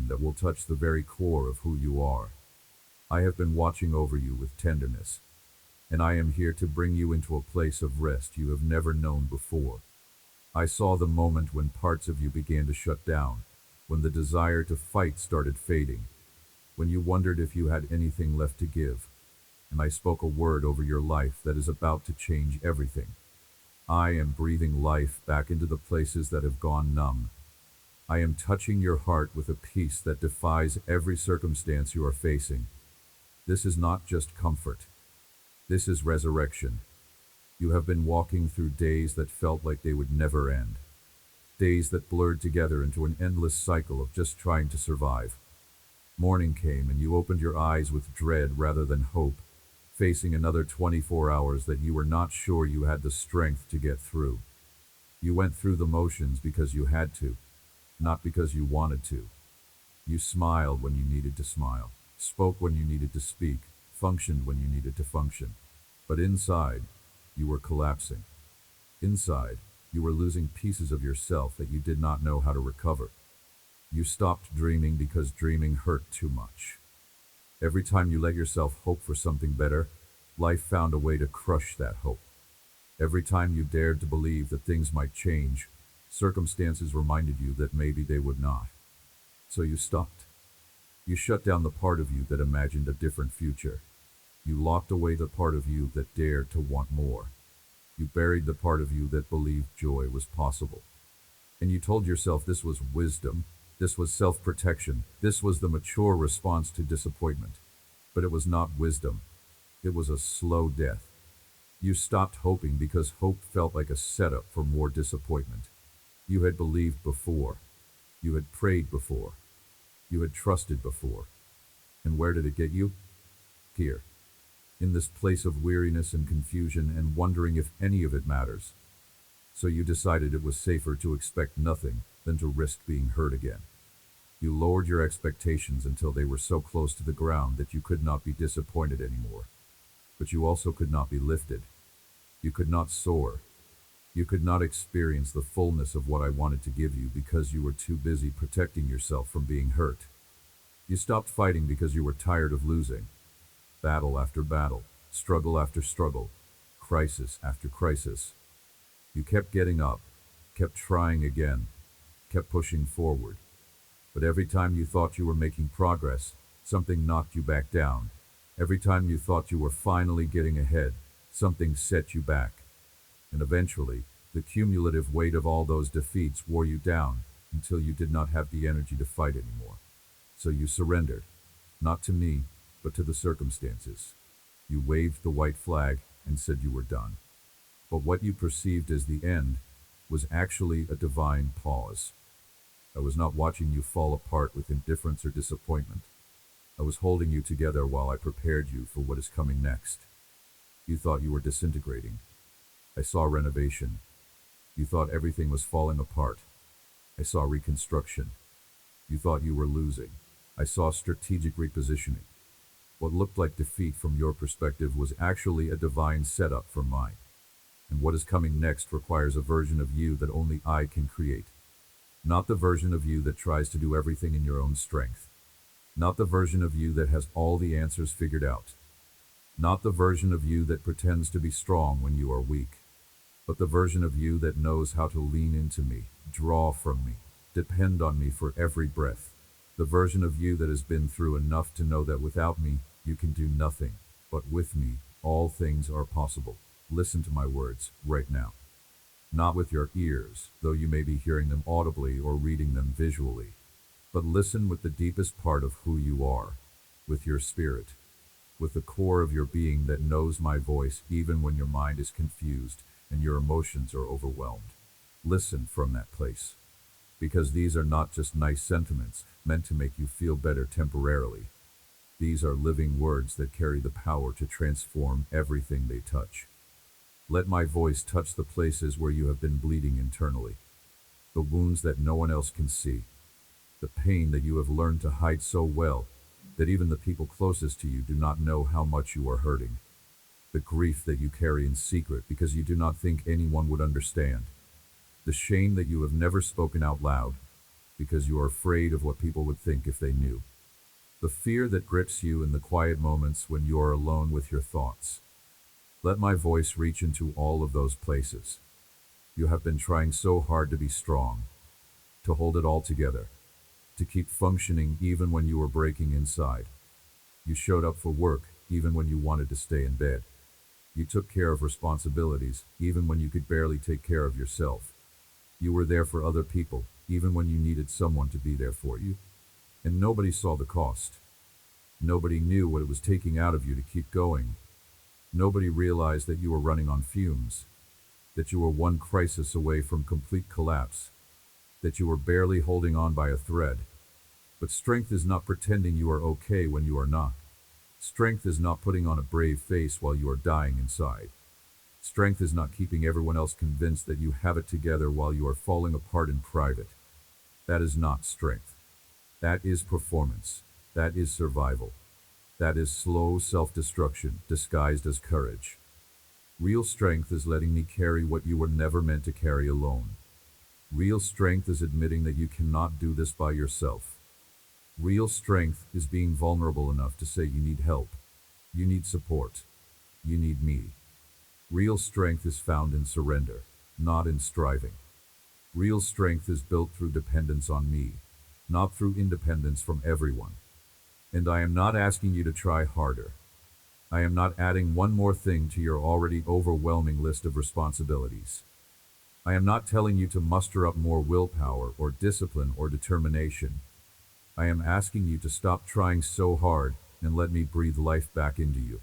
that will touch the very core of who you are. I have been watching over you with tenderness, and I am here to bring you into a place of rest you have never known before. I saw the moment when parts of you began to shut down, when the desire to fight started fading, when you wondered if you had anything left to give, and I spoke a word over your life that is about to change everything. I am breathing life back into the places that have gone numb. I am touching your heart with a peace that defies every circumstance you are facing. This is not just comfort. This is resurrection. You have been walking through days that felt like they would never end. Days that blurred together into an endless cycle of just trying to survive. Morning came and you opened your eyes with dread rather than hope, facing another 24 hours that you were not sure you had the strength to get through. You went through the motions because you had to, not because you wanted to. You smiled when you needed to smile, spoke when you needed to speak, functioned when you needed to function. But inside, you were collapsing. Inside, you were losing pieces of yourself that you did not know how to recover. You stopped dreaming because dreaming hurt too much. Every time you let yourself hope for something better, life found a way to crush that hope. Every time you dared to believe that things might change, circumstances reminded you that maybe they would not. So you stopped. You shut down the part of you that imagined a different future. You locked away the part of you that dared to want more. You buried the part of you that believed joy was possible. And you told yourself this was wisdom, this was self-protection, this was the mature response to disappointment. But it was not wisdom. It was a slow death. You stopped hoping because hope felt like a setup for more disappointment. You had believed before. You had prayed before. You had trusted before. And where did it get you? Here. In this place of weariness and confusion and wondering if any of it matters. So you decided it was safer to expect nothing than to risk being hurt again. You lowered your expectations until they were so close to the ground that you could not be disappointed anymore. But you also could not be lifted. You could not soar. You could not experience the fullness of what I wanted to give you because you were too busy protecting yourself from being hurt. You stopped fighting because you were tired of losing. Battle after battle, struggle after struggle, crisis after crisis. You kept getting up, kept trying again, kept pushing forward. But every time you thought you were making progress, something knocked you back down. Every time you thought you were finally getting ahead, something set you back. And eventually, the cumulative weight of all those defeats wore you down until you did not have the energy to fight anymore. So you surrendered, not to me, but to the circumstances. You waved the white flag and said you were done. But what you perceived as the end was actually a divine pause. I was not watching you fall apart with indifference or disappointment. I was holding you together while I prepared you for what is coming next. You thought you were disintegrating. I saw renovation. You thought everything was falling apart. I saw reconstruction. You thought you were losing. I saw strategic repositioning. What looked like defeat from your perspective was actually a divine setup for mine. And what is coming next requires a version of you that only I can create. Not the version of you that tries to do everything in your own strength. Not the version of you that has all the answers figured out. Not the version of you that pretends to be strong when you are weak. But the version of you that knows how to lean into me, draw from me, depend on me for every breath. The version of you that has been through enough to know that without me, you can do nothing. But with me, all things are possible. Listen to my words right now. Not with your ears, though you may be hearing them audibly or reading them visually. But listen with the deepest part of who you are, with your spirit, with the core of your being that knows my voice even when your mind is confused and your emotions are overwhelmed. Listen from that place. Because these are not just nice sentiments meant to make you feel better temporarily. These are living words that carry the power to transform everything they touch. Let my voice touch the places where you have been bleeding internally, the wounds that no one else can see, the pain that you have learned to hide so well that even the people closest to you do not know how much you are hurting, the grief that you carry in secret because you do not think anyone would understand, the shame that you have never spoken out loud, because you are afraid of what people would think if they knew. The fear that grips you in the quiet moments when you are alone with your thoughts. Let my voice reach into all of those places. You have been trying so hard to be strong, to hold it all together, to keep functioning even when you were breaking inside. You showed up for work even when you wanted to stay in bed. You took care of responsibilities even when you could barely take care of yourself. You were there for other people even when you needed someone to be there for you. And nobody saw the cost. Nobody knew what it was taking out of you to keep going. Nobody realized that you were running on fumes, that you were one crisis away from complete collapse, that you were barely holding on by a thread. But strength is not pretending you are okay when you are not. Strength is not putting on a brave face while you are dying inside. Strength is not keeping everyone else convinced that you have it together while you are falling apart in private. That is not strength. That is performance. That is survival. That is slow self-destruction disguised as courage. Real strength is letting me carry what you were never meant to carry alone. Real strength is admitting that you cannot do this by yourself. Real strength is being vulnerable enough to say you need help. You need support. You need me. Real strength is found in surrender, not in striving. Real strength is built through dependence on me, not through independence from everyone. And I am not asking you to try harder. I am not adding one more thing to your already overwhelming list of responsibilities. I am not telling you to muster up more willpower or discipline or determination. I am asking you to stop trying so hard and let me breathe life back into you.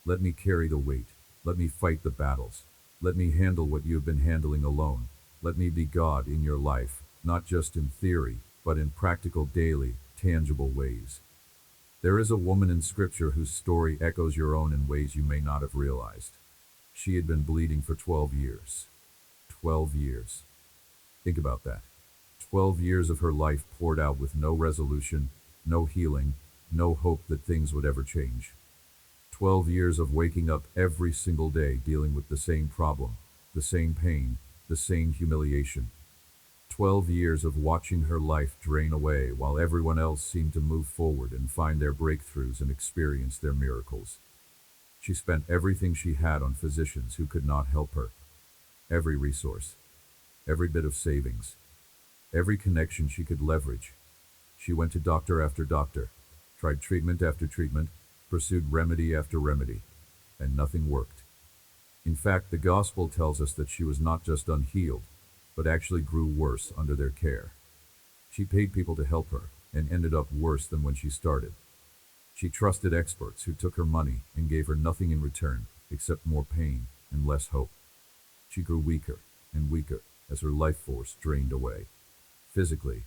Let me carry the weight. Let me fight the battles. Let me handle what you have been handling alone. Let me be God in your life, not just in theory, but in practical, daily, tangible ways. There is a woman in Scripture whose story echoes your own in ways you may not have realized. She had been bleeding for 12 years. 12 years. Think about that. 12 years of her life poured out with no resolution, no healing, no hope that things would ever change. 12 years of waking up every single day dealing with the same problem, the same pain, the same humiliation. 12 years of watching her life drain away while everyone else seemed to move forward and find their breakthroughs and experience their miracles. She spent everything she had on physicians who could not help her. Every resource, every bit of savings, every connection she could leverage. She went to doctor after doctor, tried treatment after treatment, pursued remedy after remedy, and nothing worked. In fact, the gospel tells us that she was not just unhealed, but actually grew worse under their care. She paid people to help her, and ended up worse than when she started. She trusted experts who took her money and gave her nothing in return, except more pain and less hope. She grew weaker and weaker as her life force drained away. Physically,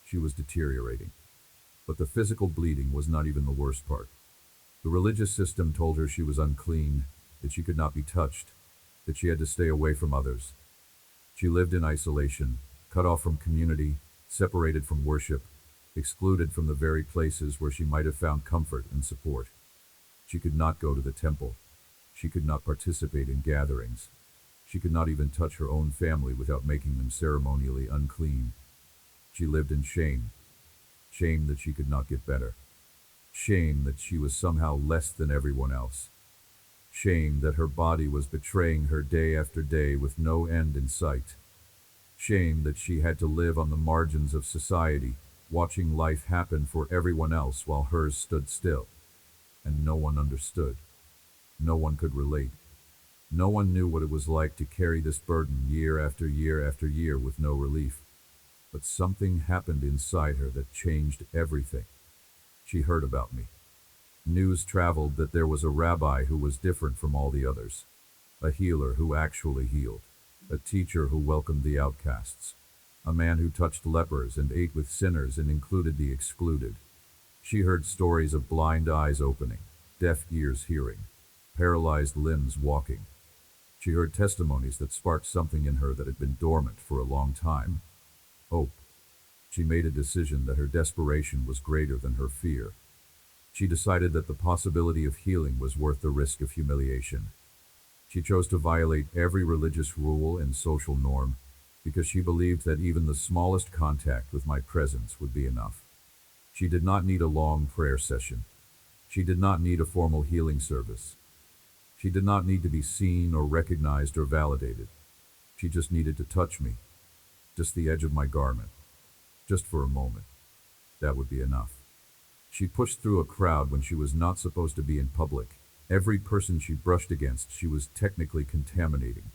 she was deteriorating. But the physical bleeding was not even the worst part. The religious system told her she was unclean, that she could not be touched, that she had to stay away from others. She lived in isolation, cut off from community, separated from worship, excluded from the very places where she might have found comfort and support. She could not go to the temple. She could not participate in gatherings. She could not even touch her own family without making them ceremonially unclean. She lived in shame. Shame that she could not get better. Shame that she was somehow less than everyone else. Shame that her body was betraying her day after day with no end in sight. Shame that she had to live on the margins of society, watching life happen for everyone else while hers stood still. And no one understood. No one could relate. No one knew what it was like to carry this burden year after year after year with no relief. But something happened inside her that changed everything. She heard about me. News traveled that there was a rabbi who was different from all the others. A healer who actually healed. A teacher who welcomed the outcasts. A man who touched lepers and ate with sinners and included the excluded. She heard stories of blind eyes opening, deaf ears hearing, paralyzed limbs walking. She heard testimonies that sparked something in her that had been dormant for a long time. Hope. She made a decision that her desperation was greater than her fear. She decided that the possibility of healing was worth the risk of humiliation. She chose to violate every religious rule and social norm, because she believed that even the smallest contact with my presence would be enough. She did not need a long prayer session. She did not need a formal healing service. She did not need to be seen or recognized or validated. She just needed to touch me, just the edge of my garment, just for a moment. That would be enough. She pushed through a crowd when she was not supposed to be in public. Every person she brushed against, she was technically contaminating.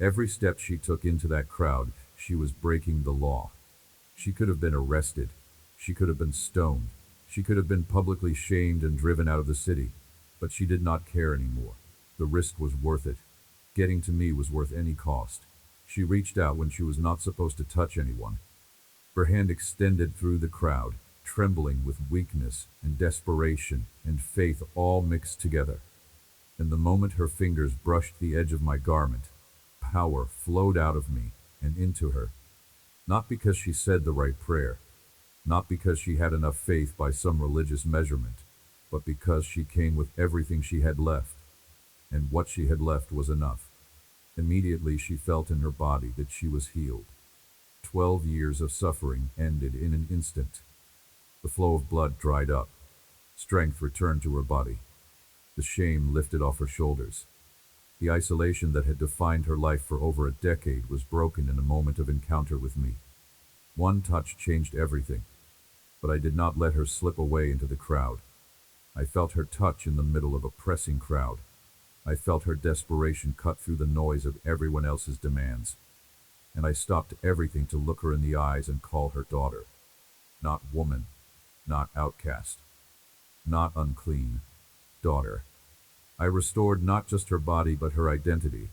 Every step she took into that crowd, she was breaking the law. She could have been arrested. She could have been stoned. She could have been publicly shamed and driven out of the city. But she did not care anymore. The risk was worth it. Getting to me was worth any cost. She reached out when she was not supposed to touch anyone. Her hand extended through the crowd, trembling with weakness and desperation and faith all mixed together. And the moment her fingers brushed the edge of my garment, power flowed out of me and into her. Not because she said the right prayer, not because she had enough faith by some religious measurement, but because she came with everything she had left. And what she had left was enough. Immediately she felt in her body that she was healed. 12 years of suffering ended in an instant. The flow of blood dried up. Strength returned to her body. The shame lifted off her shoulders. The isolation that had defined her life for over a decade was broken in a moment of encounter with me. One touch changed everything, but I did not let her slip away into the crowd. I felt her touch in the middle of a pressing crowd. I felt her desperation cut through the noise of everyone else's demands. And I stopped everything to look her in the eyes and call her daughter. Not woman, not outcast, not unclean, daughter. I restored not just her body but her identity.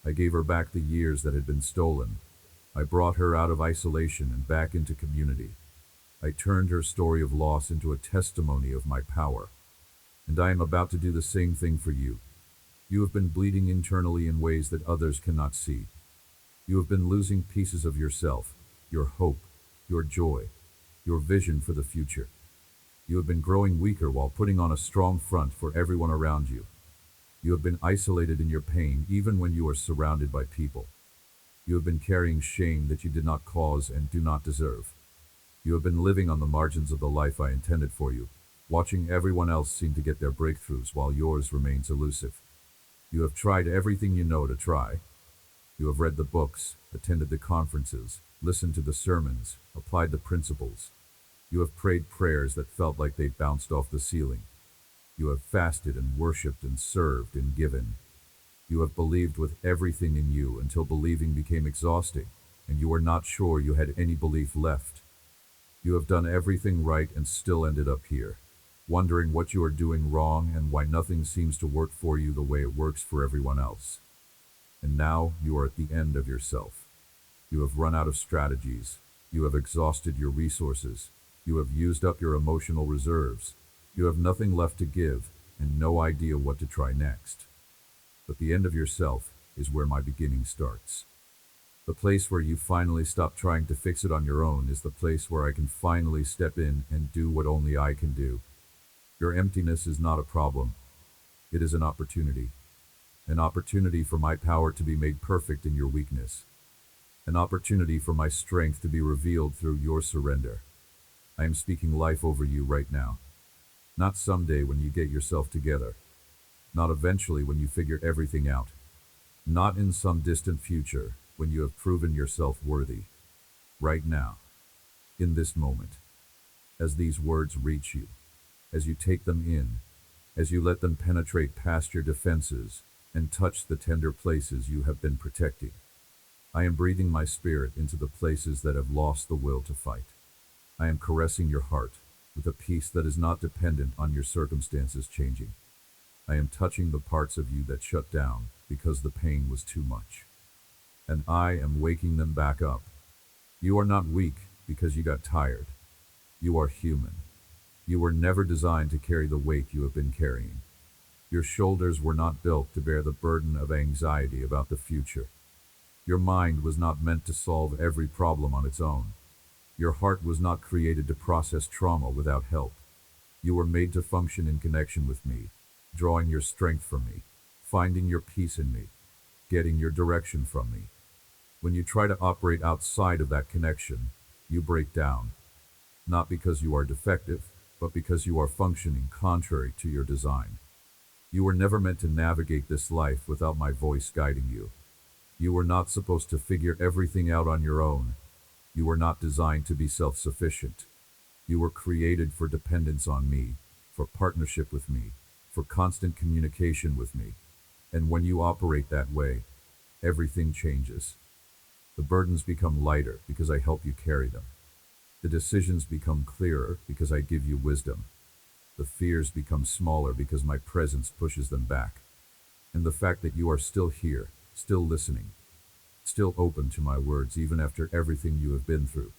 I gave her back the years that had been stolen. I brought her out of isolation and back into community. I turned her story of loss into a testimony of my power. And I am about to do the same thing for you. You have been bleeding internally in ways that others cannot see. You have been losing pieces of yourself, your hope, your joy, your vision for the future. You have been growing weaker while putting on a strong front for everyone around you. You have been isolated in your pain even when you are surrounded by people. You have been carrying shame that you did not cause and do not deserve. You have been living on the margins of the life I intended for you, watching everyone else seem to get their breakthroughs while yours remains elusive. You have tried everything you know to try. You have read the books, attended the conferences, listened to the sermons, applied the principles. You have prayed prayers that felt like they bounced off the ceiling. You have fasted and worshipped and served and given. You have believed with everything in you until believing became exhausting, and you were not sure you had any belief left. You have done everything right and still ended up here, wondering what you are doing wrong and why nothing seems to work for you the way it works for everyone else. And now you are at the end of yourself. You have run out of strategies. You have exhausted your resources. You have used up your emotional reserves. You have nothing left to give and no idea what to try next. But the end of yourself is where my beginning starts. The place where you finally stop trying to fix it on your own is the place where I can finally step in and do what only I can do. Your emptiness is not a problem. It is an opportunity. An opportunity for my power to be made perfect in your weakness. An opportunity for my strength to be revealed through your surrender. I am speaking life over you right now. Not someday when you get yourself together. Not eventually when you figure everything out. Not in some distant future when you have proven yourself worthy. Right now. In this moment. As these words reach you. As you take them in. As you let them penetrate past your defenses and touch the tender places you have been protecting. I am breathing my spirit into the places that have lost the will to fight. I am caressing your heart with a peace that is not dependent on your circumstances changing. I am touching the parts of you that shut down because the pain was too much. And I am waking them back up. You are not weak because you got tired. You are human. You were never designed to carry the weight you have been carrying. Your shoulders were not built to bear the burden of anxiety about the future. Your mind was not meant to solve every problem on its own. Your heart was not created to process trauma without help. You were made to function in connection with me, drawing your strength from me, finding your peace in me, getting your direction from me. When you try to operate outside of that connection, you break down, not because you are defective, but because you are functioning contrary to your design. You were never meant to navigate this life without my voice guiding you. You were not supposed to figure everything out on your own. You were not designed to be self-sufficient. You were created for dependence on me, for partnership with me, for constant communication with me. And when you operate that way, everything changes. The burdens become lighter because I help you carry them. The decisions become clearer because I give you wisdom. The fears become smaller because my presence pushes them back. And the fact that you are still here, still listening, still open to my words even after everything you have been through,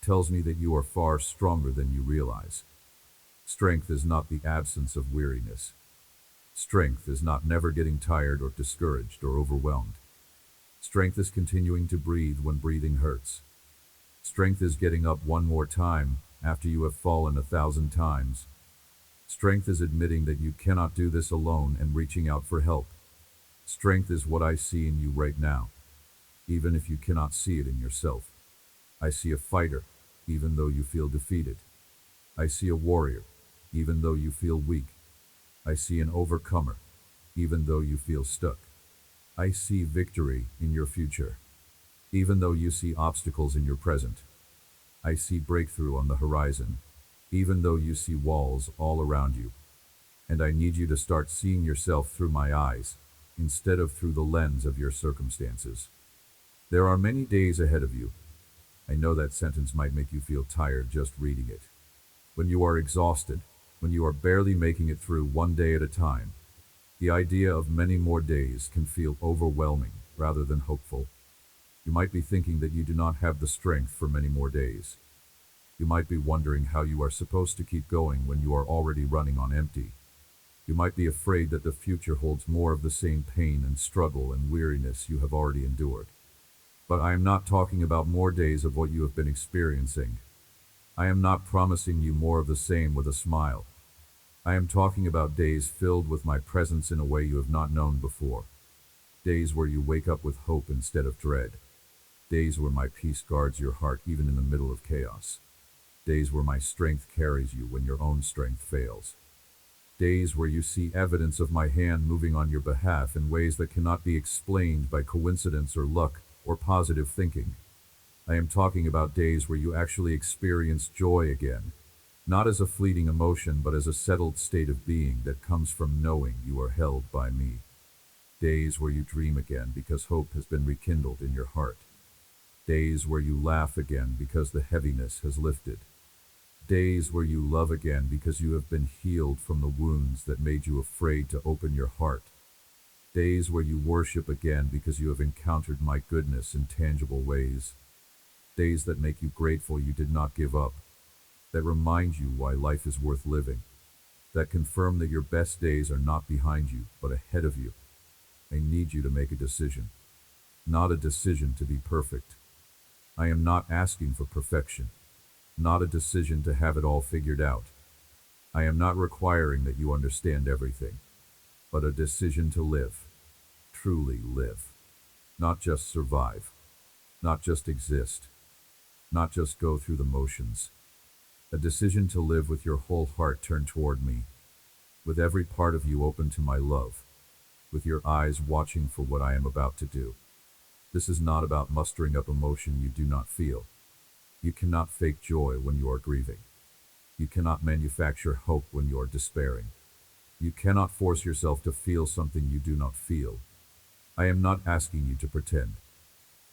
tells me that you are far stronger than you realize. Strength is not the absence of weariness. Strength is not never getting tired or discouraged or overwhelmed. Strength is continuing to breathe when breathing hurts. Strength is getting up one more time after you have fallen 1,000 times. Strength is admitting that you cannot do this alone and reaching out for help. Strength is what I see in you right now, even if you cannot see it in yourself. I see a fighter, even though you feel defeated. I see a warrior, even though you feel weak. I see an overcomer, even though you feel stuck. I see victory in your future, even though you see obstacles in your present. I see breakthrough on the horizon, even though you see walls all around you. And I need you to start seeing yourself through my eyes, instead of through the lens of your circumstances. There are many days ahead of you. I know that sentence might make you feel tired just reading it. When you are exhausted, when you are barely making it through one day at a time, the idea of many more days can feel overwhelming rather than hopeful. You might be thinking that you do not have the strength for many more days. You might be wondering how you are supposed to keep going when you are already running on empty. You might be afraid that the future holds more of the same pain and struggle and weariness you have already endured. But I am not talking about more days of what you have been experiencing. I am not promising you more of the same with a smile. I am talking about days filled with my presence in a way you have not known before. Days where you wake up with hope instead of dread. Days where my peace guards your heart even in the middle of chaos. Days where my strength carries you when your own strength fails. Days where you see evidence of my hand moving on your behalf in ways that cannot be explained by coincidence or luck or positive thinking. I am talking about days where you actually experience joy again, not as a fleeting emotion but as a settled state of being that comes from knowing you are held by me. Days where you dream again because hope has been rekindled in your heart. Days where you laugh again because the heaviness has lifted. Days where you love again because you have been healed from the wounds that made you afraid to open your heart. Days where you worship again because you have encountered my goodness in tangible ways. Days that make you grateful you did not give up. That remind you why life is worth living. That confirm that your best days are not behind you, but ahead of you. I need you to make a decision. Not a decision to be perfect. I am not asking for perfection. Not a decision to have it all figured out. I am not requiring that you understand everything, but a decision to live. Truly live. Not just survive. Not just exist. Not just go through the motions. A decision to live with your whole heart turned toward me, with every part of you open to my love, with your eyes watching for what I am about to do. This is not about mustering up emotion you do not feel. You cannot fake joy when you are grieving. You cannot manufacture hope when you are despairing. You cannot force yourself to feel something you do not feel. I am not asking you to pretend.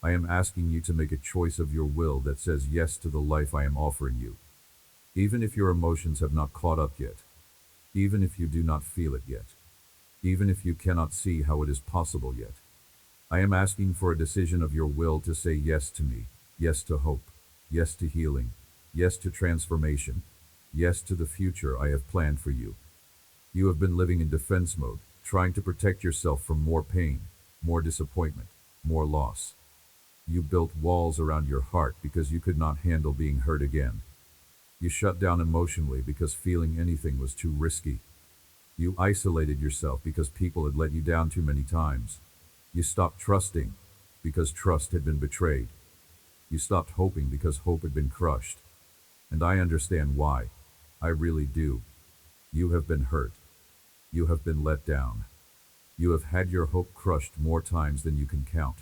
I am asking you to make a choice of your will that says yes to the life I am offering you. Even if your emotions have not caught up yet. Even if you do not feel it yet. Even if you cannot see how it is possible yet. I am asking for a decision of your will to say yes to me, yes to hope, yes to healing, yes to transformation, yes to the future I have planned for you. You have been living in defense mode, trying to protect yourself from more pain, more disappointment, more loss. You built walls around your heart because you could not handle being hurt again. You shut down emotionally because feeling anything was too risky. You isolated yourself because people had let you down too many times. You stopped trusting because trust had been betrayed. You stopped hoping because hope had been crushed. And I understand why. I really do. You have been hurt. You have been let down. You have had your hope crushed more times than you can count.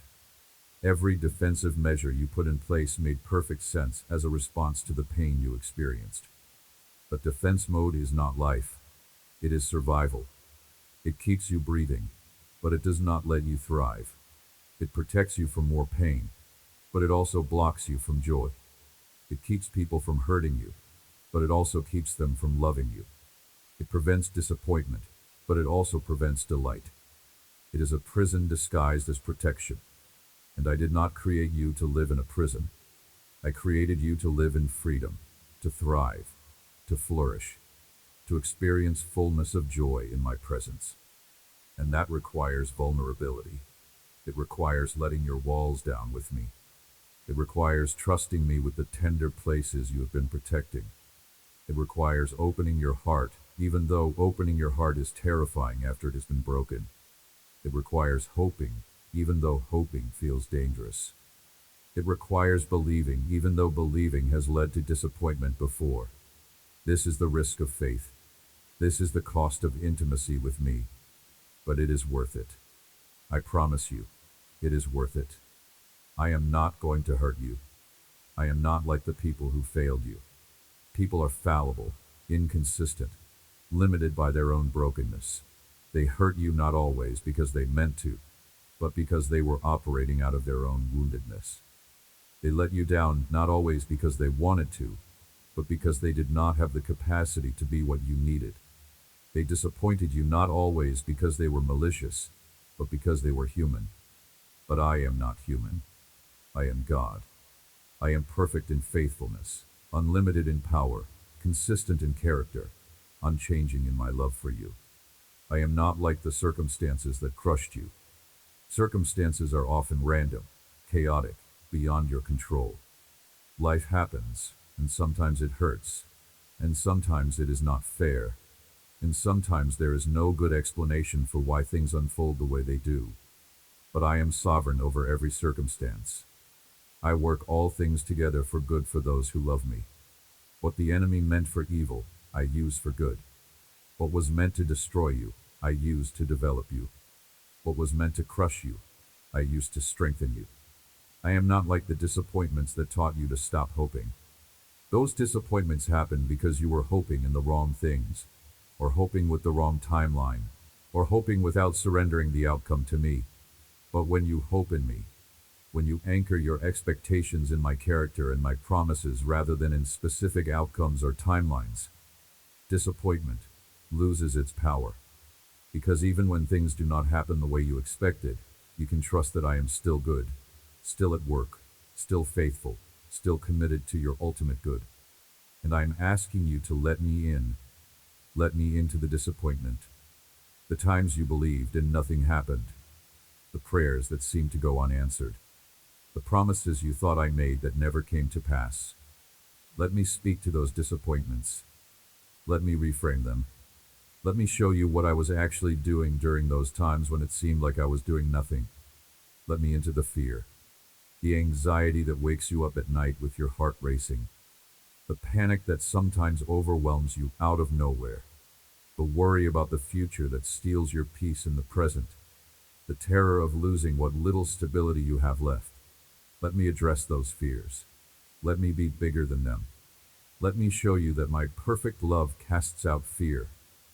Every defensive measure you put in place made perfect sense as a response to the pain you experienced. But defense mode is not life. It is survival. It keeps you breathing, but it does not let you thrive. It protects you from more pain, but it also blocks you from joy. It keeps people from hurting you, but it also keeps them from loving you. It prevents disappointment, but it also prevents delight. It is a prison disguised as protection. And I did not create you to live in a prison. I created you to live in freedom, to thrive, to flourish, to experience fullness of joy in my presence. And that requires vulnerability. It requires letting your walls down with me. It requires trusting me with the tender places you have been protecting. It requires opening your heart, even though opening your heart is terrifying after it has been broken. It requires hoping, even though hoping feels dangerous. It requires believing, even though believing has led to disappointment before. This is the risk of faith. This is the cost of intimacy with me. But it is worth it. I promise you, it is worth it. I am not going to hurt you. I am not like the people who failed you. People are fallible, inconsistent, limited by their own brokenness. They hurt you not always because they meant to, but because they were operating out of their own woundedness. They let you down not always because they wanted to, but because they did not have the capacity to be what you needed. They disappointed you not always because they were malicious, but because they were human. But I am not human. I am God. I am perfect in faithfulness, unlimited in power, consistent in character, unchanging in my love for you. I am not like the circumstances that crushed you. Circumstances are often random, chaotic, beyond your control. Life happens, and sometimes it hurts, and sometimes it is not fair, and sometimes there is no good explanation for why things unfold the way they do. But I am sovereign over every circumstance. I work all things together for good for those who love me. What the enemy meant for evil, I use for good. What was meant to destroy you, I use to develop you. What was meant to crush you, I use to strengthen you. I am not like the disappointments that taught you to stop hoping. Those disappointments happened because you were hoping in the wrong things, or hoping with the wrong timeline, or hoping without surrendering the outcome to me. But when you hope in me, when you anchor your expectations in my character and my promises rather than in specific outcomes or timelines, disappointment loses its power. Because even when things do not happen the way you expected, you can trust that I am still good, still at work, still faithful, still committed to your ultimate good. And I am asking you to let me in. Let me into the disappointment. The times you believed and nothing happened. The prayers that seemed to go unanswered. The promises you thought I made that never came to pass. Let me speak to those disappointments. Let me reframe them. Let me show you what I was actually doing during those times when it seemed like I was doing nothing. Let me into the fear. The anxiety that wakes you up at night with your heart racing. The panic that sometimes overwhelms you out of nowhere. The worry about the future that steals your peace in the present. The terror of losing what little stability you have left. Let me address those fears. Let me be bigger than them. Let me show you that my perfect love casts out fear,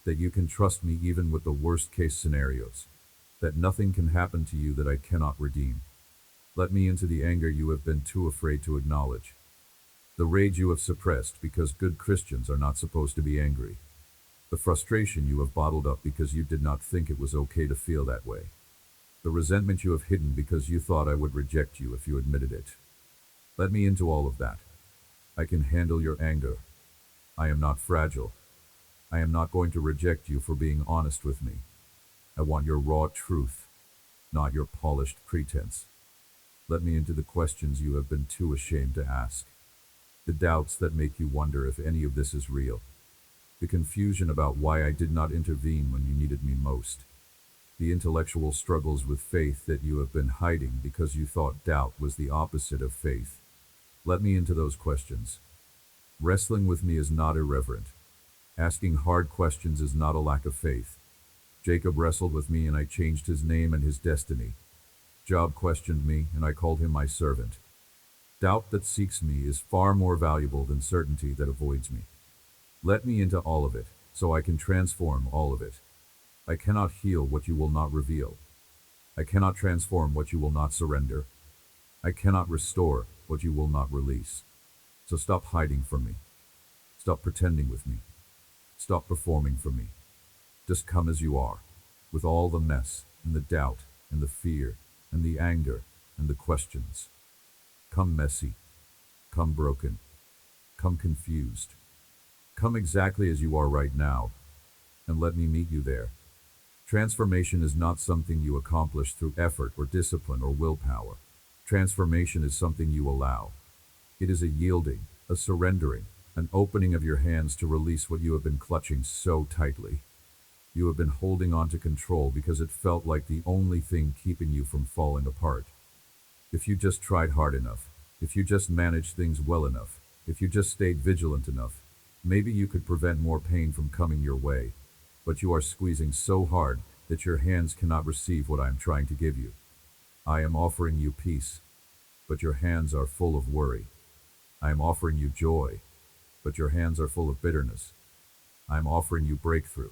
that you can trust me even with the worst case scenarios, that nothing can happen to you that I cannot redeem. Let me into the anger you have been too afraid to acknowledge, the rage you have suppressed because good Christians are not supposed to be angry, the frustration you have bottled up because you did not think it was okay to feel that way, the resentment you have hidden because you thought I would reject you if you admitted it. Let me into all of that. I can handle your anger. I am not fragile. I am not going to reject you for being honest with me. I want your raw truth, not your polished pretense. Let me into the questions you have been too ashamed to ask. The doubts that make you wonder if any of this is real. The confusion about why I did not intervene when you needed me most. The intellectual struggles with faith that you have been hiding because you thought doubt was the opposite of faith. Let me into those questions. Wrestling with me is not irreverent. Asking hard questions is not a lack of faith. Jacob wrestled with me and I changed his name and his destiny. Job questioned me and I called him my servant. Doubt that seeks me is far more valuable than certainty that avoids me. Let me into all of it, so I can transform all of it. I cannot heal what you will not reveal. I cannot transform what you will not surrender. I cannot restore what you will not release. So stop hiding from me. Stop pretending with me. Stop performing for me. Just come as you are, with all the mess and the doubt and the fear and the anger and the questions. Come messy. Come broken. Come confused. Come exactly as you are right now, and let me meet you there. Transformation is not something you accomplish through effort or discipline or willpower. Transformation is something you allow. It is a yielding, a surrendering, an opening of your hands to release what you have been clutching so tightly. You have been holding on to control because it felt like the only thing keeping you from falling apart. If you just tried hard enough, if you just managed things well enough, if you just stayed vigilant enough, maybe you could prevent more pain from coming your way. But you are squeezing so hard that your hands cannot receive what I am trying to give you. I am offering you peace, but your hands are full of worry. I am offering you joy, but your hands are full of bitterness. I am offering you breakthrough,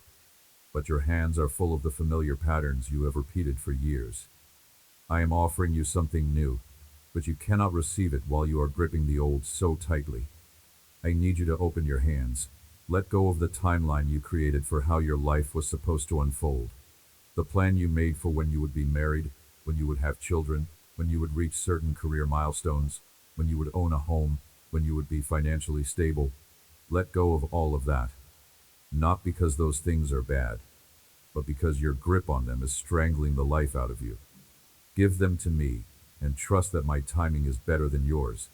but your hands are full of the familiar patterns you have repeated for years. I am offering you something new, but you cannot receive it while you are gripping the old so tightly. I need you to open your hands. Let go of the timeline you created for how your life was supposed to unfold. The plan you made for when you would be married, when you would have children, when you would reach certain career milestones, when you would own a home, when you would be financially stable. Let go of all of that. Not because those things are bad, but because your grip on them is strangling the life out of you. Give them to me, and trust that my timing is better than yours,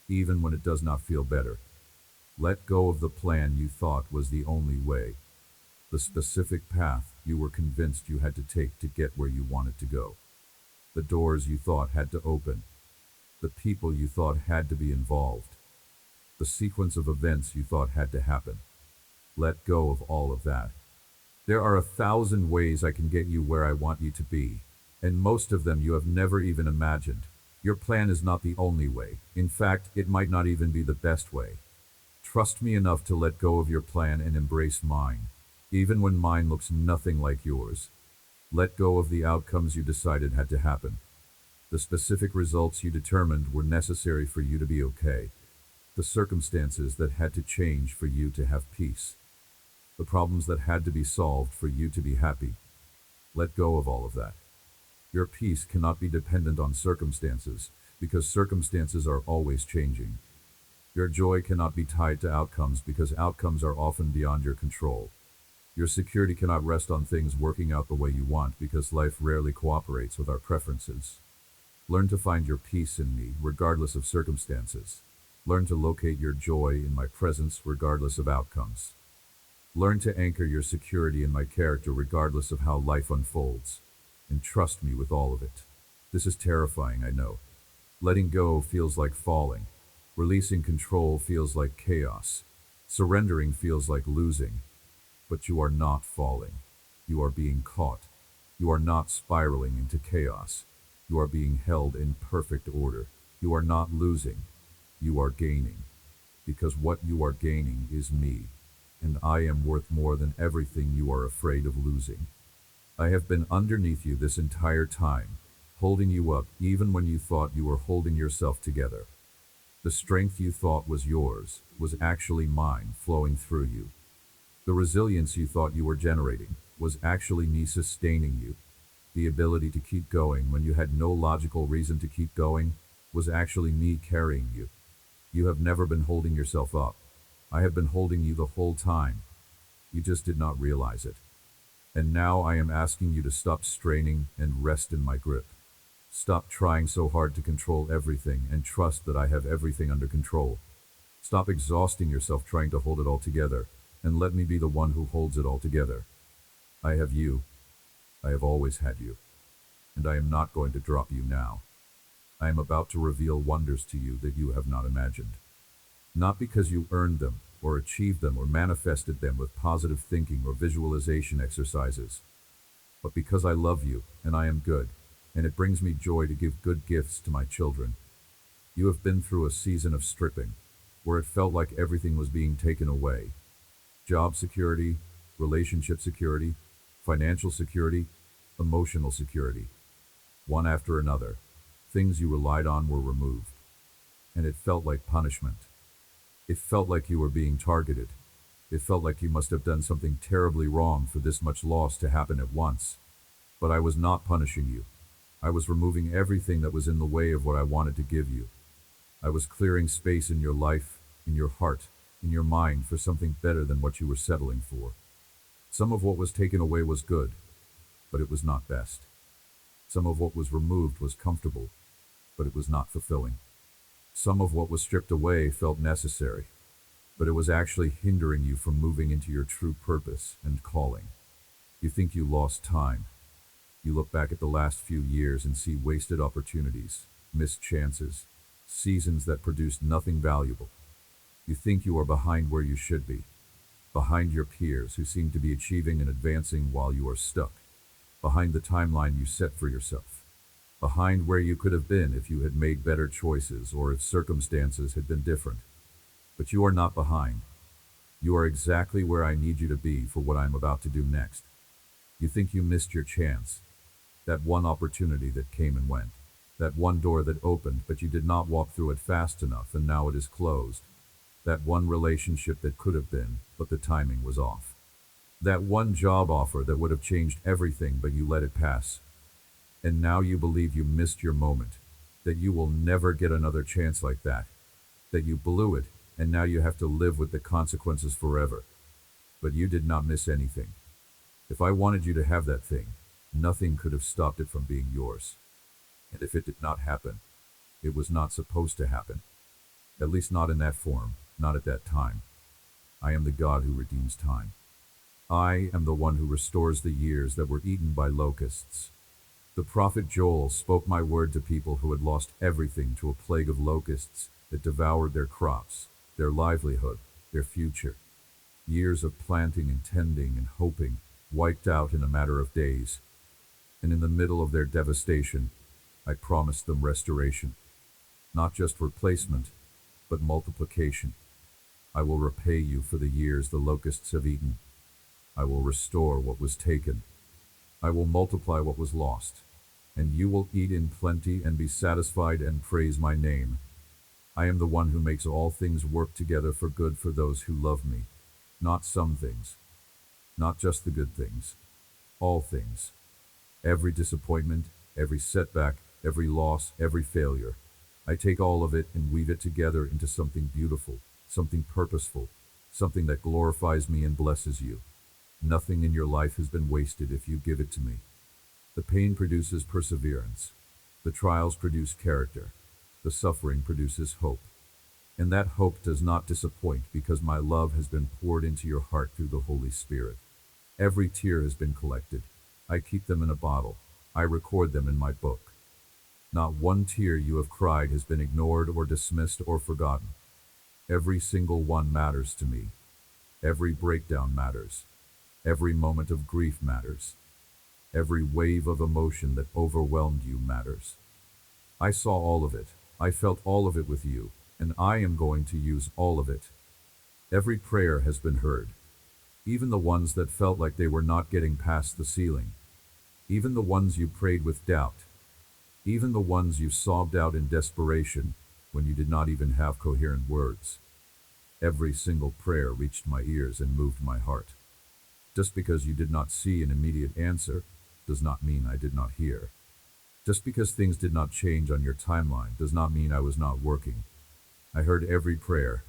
even when it does not feel better. Let go of the plan you thought was the only way, the specific path you were convinced you had to take to get where you wanted to go, the doors you thought had to open, the people you thought had to be involved, the sequence of events you thought had to happen. Let go of all of that. There are 1,000 ways I can get you where I want you to be, and most of them you have never even imagined. Your plan is not the only way. In fact, it might not even be the best way. Trust me enough to let go of your plan and embrace mine, even when mine looks nothing like yours. Let go of the outcomes you decided had to happen. The specific results you determined were necessary for you to be okay. The circumstances that had to change for you to have peace. The problems that had to be solved for you to be happy. Let go of all of that. Your peace cannot be dependent on circumstances, because circumstances are always changing. Your joy cannot be tied to outcomes, because outcomes are often beyond your control. Your security cannot rest on things working out the way you want, because life rarely cooperates with our preferences. Learn to find your peace in me, regardless of circumstances. Learn to locate your joy in my presence, regardless of outcomes. Learn to anchor your security in my character, regardless of how life unfolds. And trust me with all of it. This is terrifying, I know. Letting go feels like falling. Releasing control feels like chaos. Surrendering feels like losing. But you are not falling. You are being caught. You are not spiraling into chaos. You are being held in perfect order. You are not losing. You are gaining. Because what you are gaining is me. And I am worth more than everything you are afraid of losing. I have been underneath you this entire time, holding you up even when you thought you were holding yourself together. The strength you thought was yours was actually mine flowing through you. The resilience you thought you were generating was actually me sustaining you. The ability to keep going when you had no logical reason to keep going was actually me carrying you. You have never been holding yourself up. I have been holding you the whole time. You just did not realize it. And now I am asking you to stop straining and rest in my grip. Stop trying so hard to control everything and trust that I have everything under control. Stop exhausting yourself trying to hold it all together, and let me be the one who holds it all together. I have you. I have always had you, and I am not going to drop you now. I am about to reveal wonders to you that you have not imagined. Not because you earned them, or achieved them, or manifested them with positive thinking or visualization exercises, but because I love you, and I am good, and it brings me joy to give good gifts to my children. You have been through a season of stripping, where it felt like everything was being taken away. Job security, relationship security, financial security, emotional security. One after another, things you relied on were removed, and it felt like punishment. It felt like you were being targeted. It felt like you must have done something terribly wrong for this much loss to happen at once. But I was not punishing you. I was removing everything that was in the way of what I wanted to give you. I was clearing space in your life, in your heart, in your mind for something better than what you were settling for. Some of what was taken away was good, but it was not best. Some of what was removed was comfortable, but it was not fulfilling. Some of what was stripped away felt necessary, but it was actually hindering you from moving into your true purpose and calling. You think you lost time. You look back at the last few years and see wasted opportunities, missed chances, seasons that produced nothing valuable. You think you are behind where you should be, behind your peers who seem to be achieving and advancing while you are stuck, behind the timeline you set for yourself, behind where you could have been if you had made better choices or if circumstances had been different. But you are not behind. You are exactly where I need you to be for what I'm about to do next. You think you missed your chance, that one opportunity that came and went, that one door that opened but you did not walk through it fast enough and now it is closed, that one relationship that could have been, but the timing was off, that one job offer that would have changed everything but you let it pass. And now you believe you missed your moment, that you will never get another chance like that you blew it, and now you have to live with the consequences forever. But you did not miss anything. If I wanted you to have that thing, nothing could have stopped it from being yours. And if it did not happen, it was not supposed to happen. At least not in that form, not at that time. I am the God who redeems time. I am the one who restores the years that were eaten by locusts. The prophet Joel spoke my word to people who had lost everything to a plague of locusts that devoured their crops, their livelihood, their future. Years of planting and tending and hoping, wiped out in a matter of days. And in the middle of their devastation, I promised them restoration. Not just replacement, but multiplication. I will repay you for the years the locusts have eaten. I will restore what was taken. I will multiply what was lost. And you will eat in plenty and be satisfied and praise my name. I am the one who makes all things work together for good for those who love me. Not some things. Not just the good things. All things. Every disappointment, every setback, every loss, every failure. I take all of it and weave it together into something beautiful, something purposeful, something that glorifies me and blesses you. Nothing in your life has been wasted if you give it to me. The pain produces perseverance. The trials produce character. The suffering produces hope. And that hope does not disappoint because my love has been poured into your heart through the Holy Spirit. Every tear has been collected. I keep them in a bottle. I record them in my book. Not one tear you have cried has been ignored or dismissed or forgotten. Every single one matters to me. Every breakdown matters. Every moment of grief matters. Every wave of emotion that overwhelmed you matters. I saw all of it. I felt all of it with you, and I am going to use all of it. Every prayer has been heard. Even the ones that felt like they were not getting past the ceiling. Even the ones you prayed with doubt. Even the ones you sobbed out in desperation when you did not even have coherent words. Every single prayer reached my ears and moved my heart. Just because you did not see an immediate answer does not mean I did not hear. Just because things did not change on your timeline does not mean I was not working. I heard every prayer,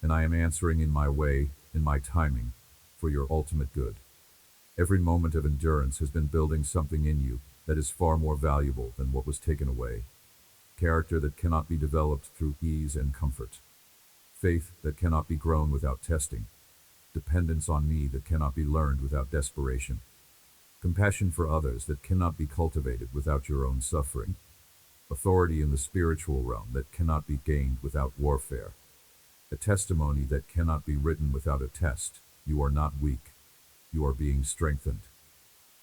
and I am answering in my way, in my timing, for your ultimate good. Every moment of endurance has been building something in you that is far more valuable than what was taken away. Character that cannot be developed through ease and comfort. Faith that cannot be grown without testing. Dependence on me that cannot be learned without desperation. compassion for others that cannot be cultivated without your own suffering, authority in the spiritual realm that cannot be gained without warfare, a testimony that cannot be written without a test. You are not weak. You are being strengthened.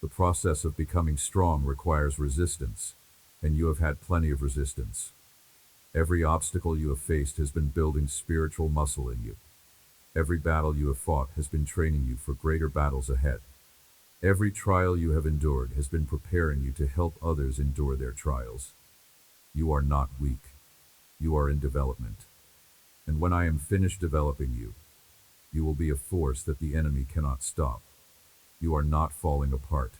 The process of becoming strong requires resistance, and you have had plenty of resistance. Every obstacle you have faced has been building spiritual muscle in you. Every battle you have fought has been training you for greater battles ahead. Every trial you have endured has been preparing you to help others endure their trials. You are not weak. You are in development. And when I am finished developing you, you will be a force that the enemy cannot stop. You are not falling apart.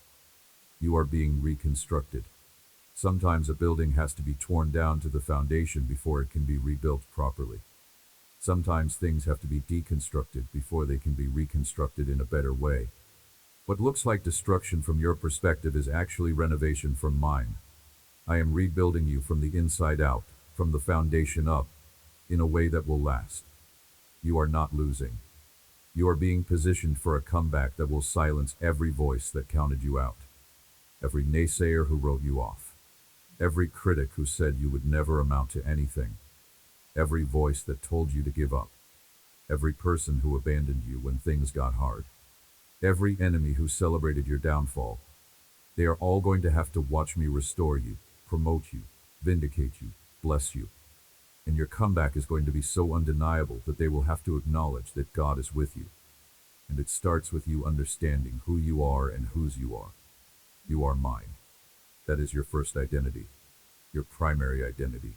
You are being reconstructed. Sometimes a building has to be torn down to the foundation before it can be rebuilt properly. Sometimes things have to be deconstructed before they can be reconstructed in a better way. What looks like destruction from your perspective is actually renovation from mine. I am rebuilding you from the inside out, from the foundation up, in a way that will last. You are not losing. You are being positioned for a comeback that will silence every voice that counted you out, every naysayer who wrote you off, every critic who said you would never amount to anything, every voice that told you to give up, every person who abandoned you when things got hard, every enemy who celebrated your downfall. They are all going to have to watch me restore you, promote you, vindicate you, bless you. And your comeback is going to be so undeniable that they will have to acknowledge that God is with you. And it starts with you understanding who you are and whose you are. You are mine. That is your first identity, your primary identity,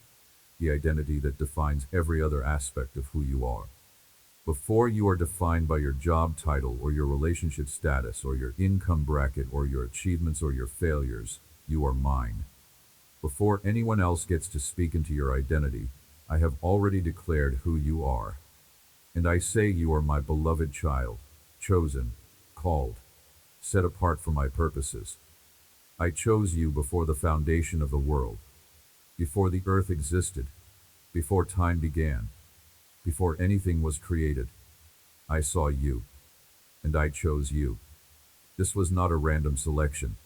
the identity that defines every other aspect of who you are. Before you are defined by your job title or your relationship status or your income bracket or your achievements or your failures, you are mine. Before anyone else gets to speak into your identity, I have already declared who you are. And I say you are my beloved child, chosen, called, set apart for my purposes. I chose you before the foundation of the world, before the earth existed, before time began, before anything was created. I saw you, and I chose you. This was not a random selection.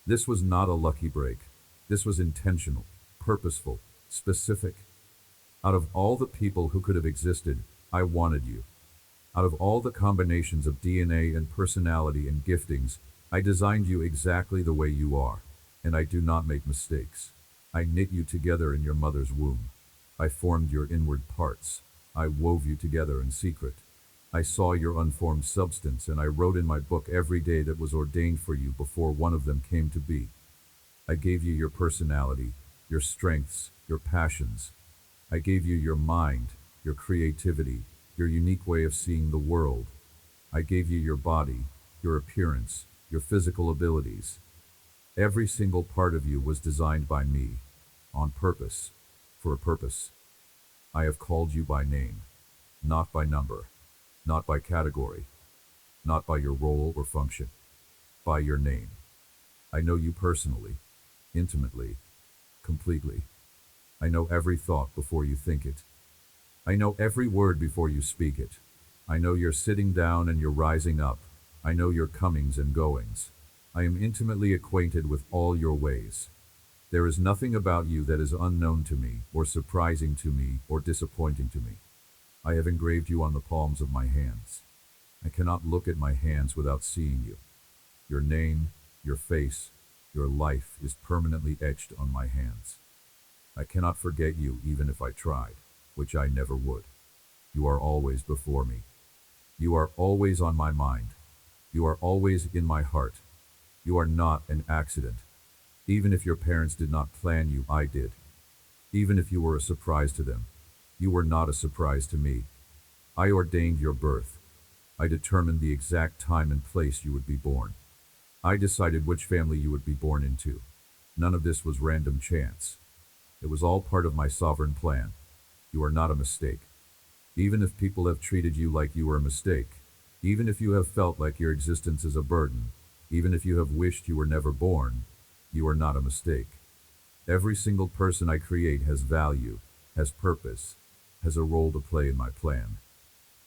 This was not a lucky break. This was intentional, purposeful, specific. Out of all the people who could have existed, I wanted you. Out of all the combinations of DNA and personality and giftings, I designed you exactly the way you are, and I do not make mistakes. I knit you together in your mother's womb. I formed your inward parts. I wove you together in secret. I saw your unformed substance, and I wrote in my book every day that was ordained for you before one of them came to be. I gave you your personality, your strengths, your passions. I gave you your mind, your creativity, your unique way of seeing the world. I gave you your body, your appearance, your physical abilities. Every single part of you was designed by me, on purpose, for a purpose. I have called you by name, not by number, not by category, not by your role or function, by your name. I know you personally, intimately, completely. I know every thought before you think it. I know every word before you speak it. I know you're sitting down and you're rising up. I know your comings and goings. I am intimately acquainted with all your ways. There is nothing about you that is unknown to me, or surprising to me, or disappointing to me. I have engraved you on the palms of my hands. I cannot look at my hands without seeing you. Your name, your face, your life is permanently etched on my hands. I cannot forget you even if I tried, which I never would. You are always before me. You are always on my mind. You are always in my heart. You are not an accident. Even if your parents did not plan you, I did. Even if you were a surprise to them, you were not a surprise to me. I ordained your birth. I determined the exact time and place you would be born. I decided which family you would be born into. None of this was random chance. It was all part of my sovereign plan. You are not a mistake. Even if people have treated you like you were a mistake, even if you have felt like your existence is a burden, even if you have wished you were never born, you are not a mistake. Every single person I create has value, has purpose, has a role to play in my plan.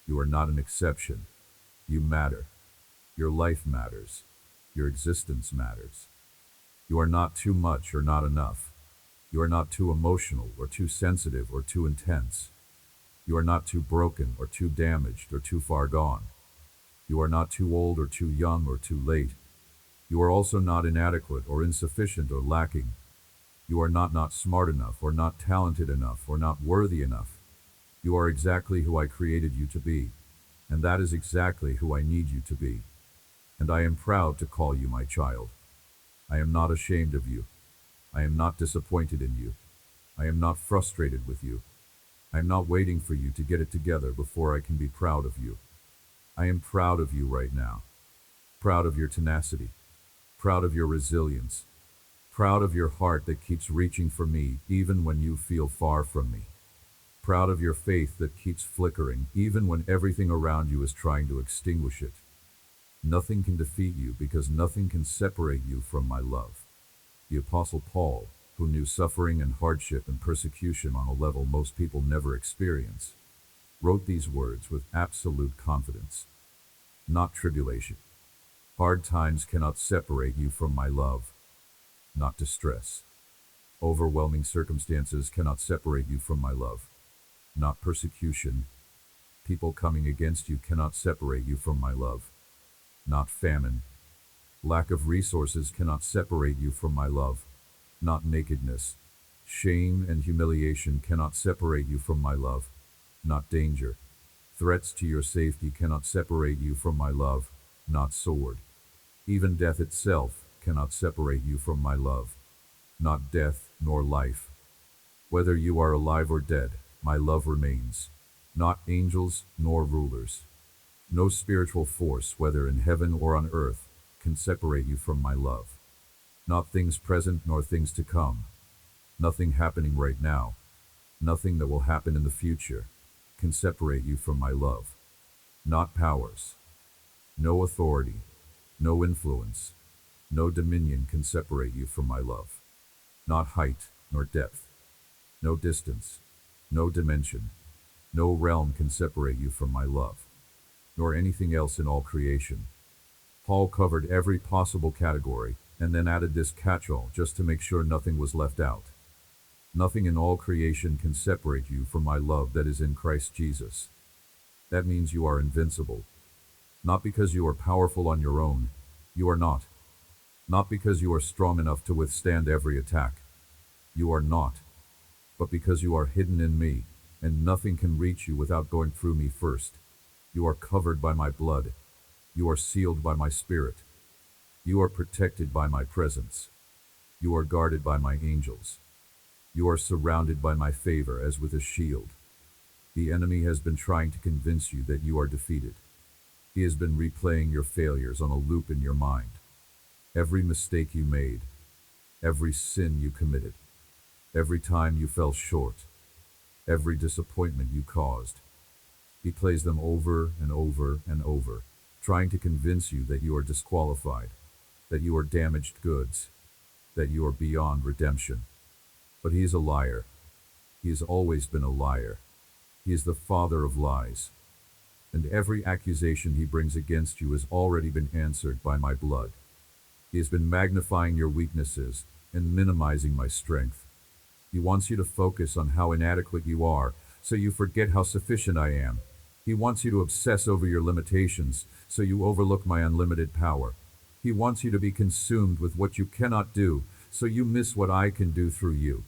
You are not an exception. You matter. Your life matters. Your existence matters. You are not too much or not enough. You are not too emotional or too sensitive or too intense. You are not too broken or too damaged or too far gone. You are not too old or too young or too late. You are also not inadequate or insufficient or lacking. You are not smart enough or not talented enough or not worthy enough. You are exactly who I created you to be, and that is exactly who I need you to be. And I am proud to call you my child. I am not ashamed of you. I am not disappointed in you. I am not frustrated with you. I am not waiting for you to get it together before I can be proud of you. I am proud of you right now. Proud of your tenacity. Proud of your resilience. Proud of your heart that keeps reaching for me even when you feel far from me. Proud of your faith that keeps flickering even when everything around you is trying to extinguish it. Nothing can defeat you because nothing can separate you from my love. The Apostle Paul, who knew suffering and hardship and persecution on a level most people never experience, wrote these words with absolute confidence. Not tribulation. Hard times cannot separate you from my love. Not distress. Overwhelming circumstances cannot separate you from my love. Not persecution. People coming against you cannot separate you from my love. Not famine. Lack of resources cannot separate you from my love. Not nakedness. Shame and humiliation cannot separate you from my love. Not danger. Threats to your safety cannot separate you from my love. Not sword. Even death itself cannot separate you from my love. Not death nor life. Whether you are alive or dead, my love remains. Not angels nor rulers. No spiritual force, whether in heaven or on earth, can separate you from my love. Not things present nor things to come. Nothing happening right now, nothing that will happen in the future, can separate you from my love. Not powers. No authority, no influence, no dominion can separate you from my love. Not height nor depth, no distance, no dimension, no realm can separate you from my love, nor anything else in all creation. Paul covered every possible category and then added this catch-all just to make sure nothing was left out. Nothing in all creation can separate you from my love that is in Christ Jesus. That means you are invincible. Not because you are powerful on your own. You are not. Not because you are strong enough to withstand every attack. You are not. But because you are hidden in me, and nothing can reach you without going through me first. You are covered by my blood. You are sealed by my spirit. You are protected by my presence. You are guarded by my angels. You are surrounded by my favor as with a shield. The enemy has been trying to convince you that you are defeated. He has been replaying your failures on a loop in your mind. Every mistake you made, every sin you committed, every time you fell short, every disappointment you caused. He plays them over and over and over, trying to convince you that you are disqualified, that you are damaged goods, that you are beyond redemption. But he is a liar. He has always been a liar. He is the father of lies. And every accusation he brings against you has already been answered by my blood. He has been magnifying your weaknesses and minimizing my strength. He wants you to focus on how inadequate you are, so you forget how sufficient I am. He wants you to obsess over your limitations, so you overlook my unlimited power. He wants you to be consumed with what you cannot do, so you miss what I can do through you.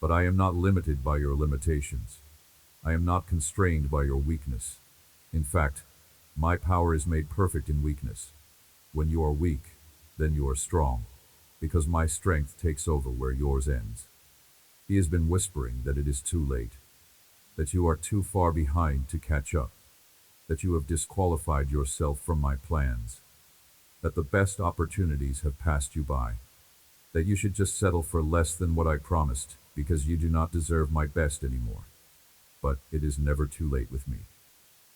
But I am not limited by your limitations. I am not constrained by your weakness. In fact, my power is made perfect in weakness. When you are weak, then you are strong, because my strength takes over where yours ends. He has been whispering that it is too late, that you are too far behind to catch up, that you have disqualified yourself from my plans, that the best opportunities have passed you by, that you should just settle for less than what I promised because you do not deserve my best anymore. But it is never too late with me.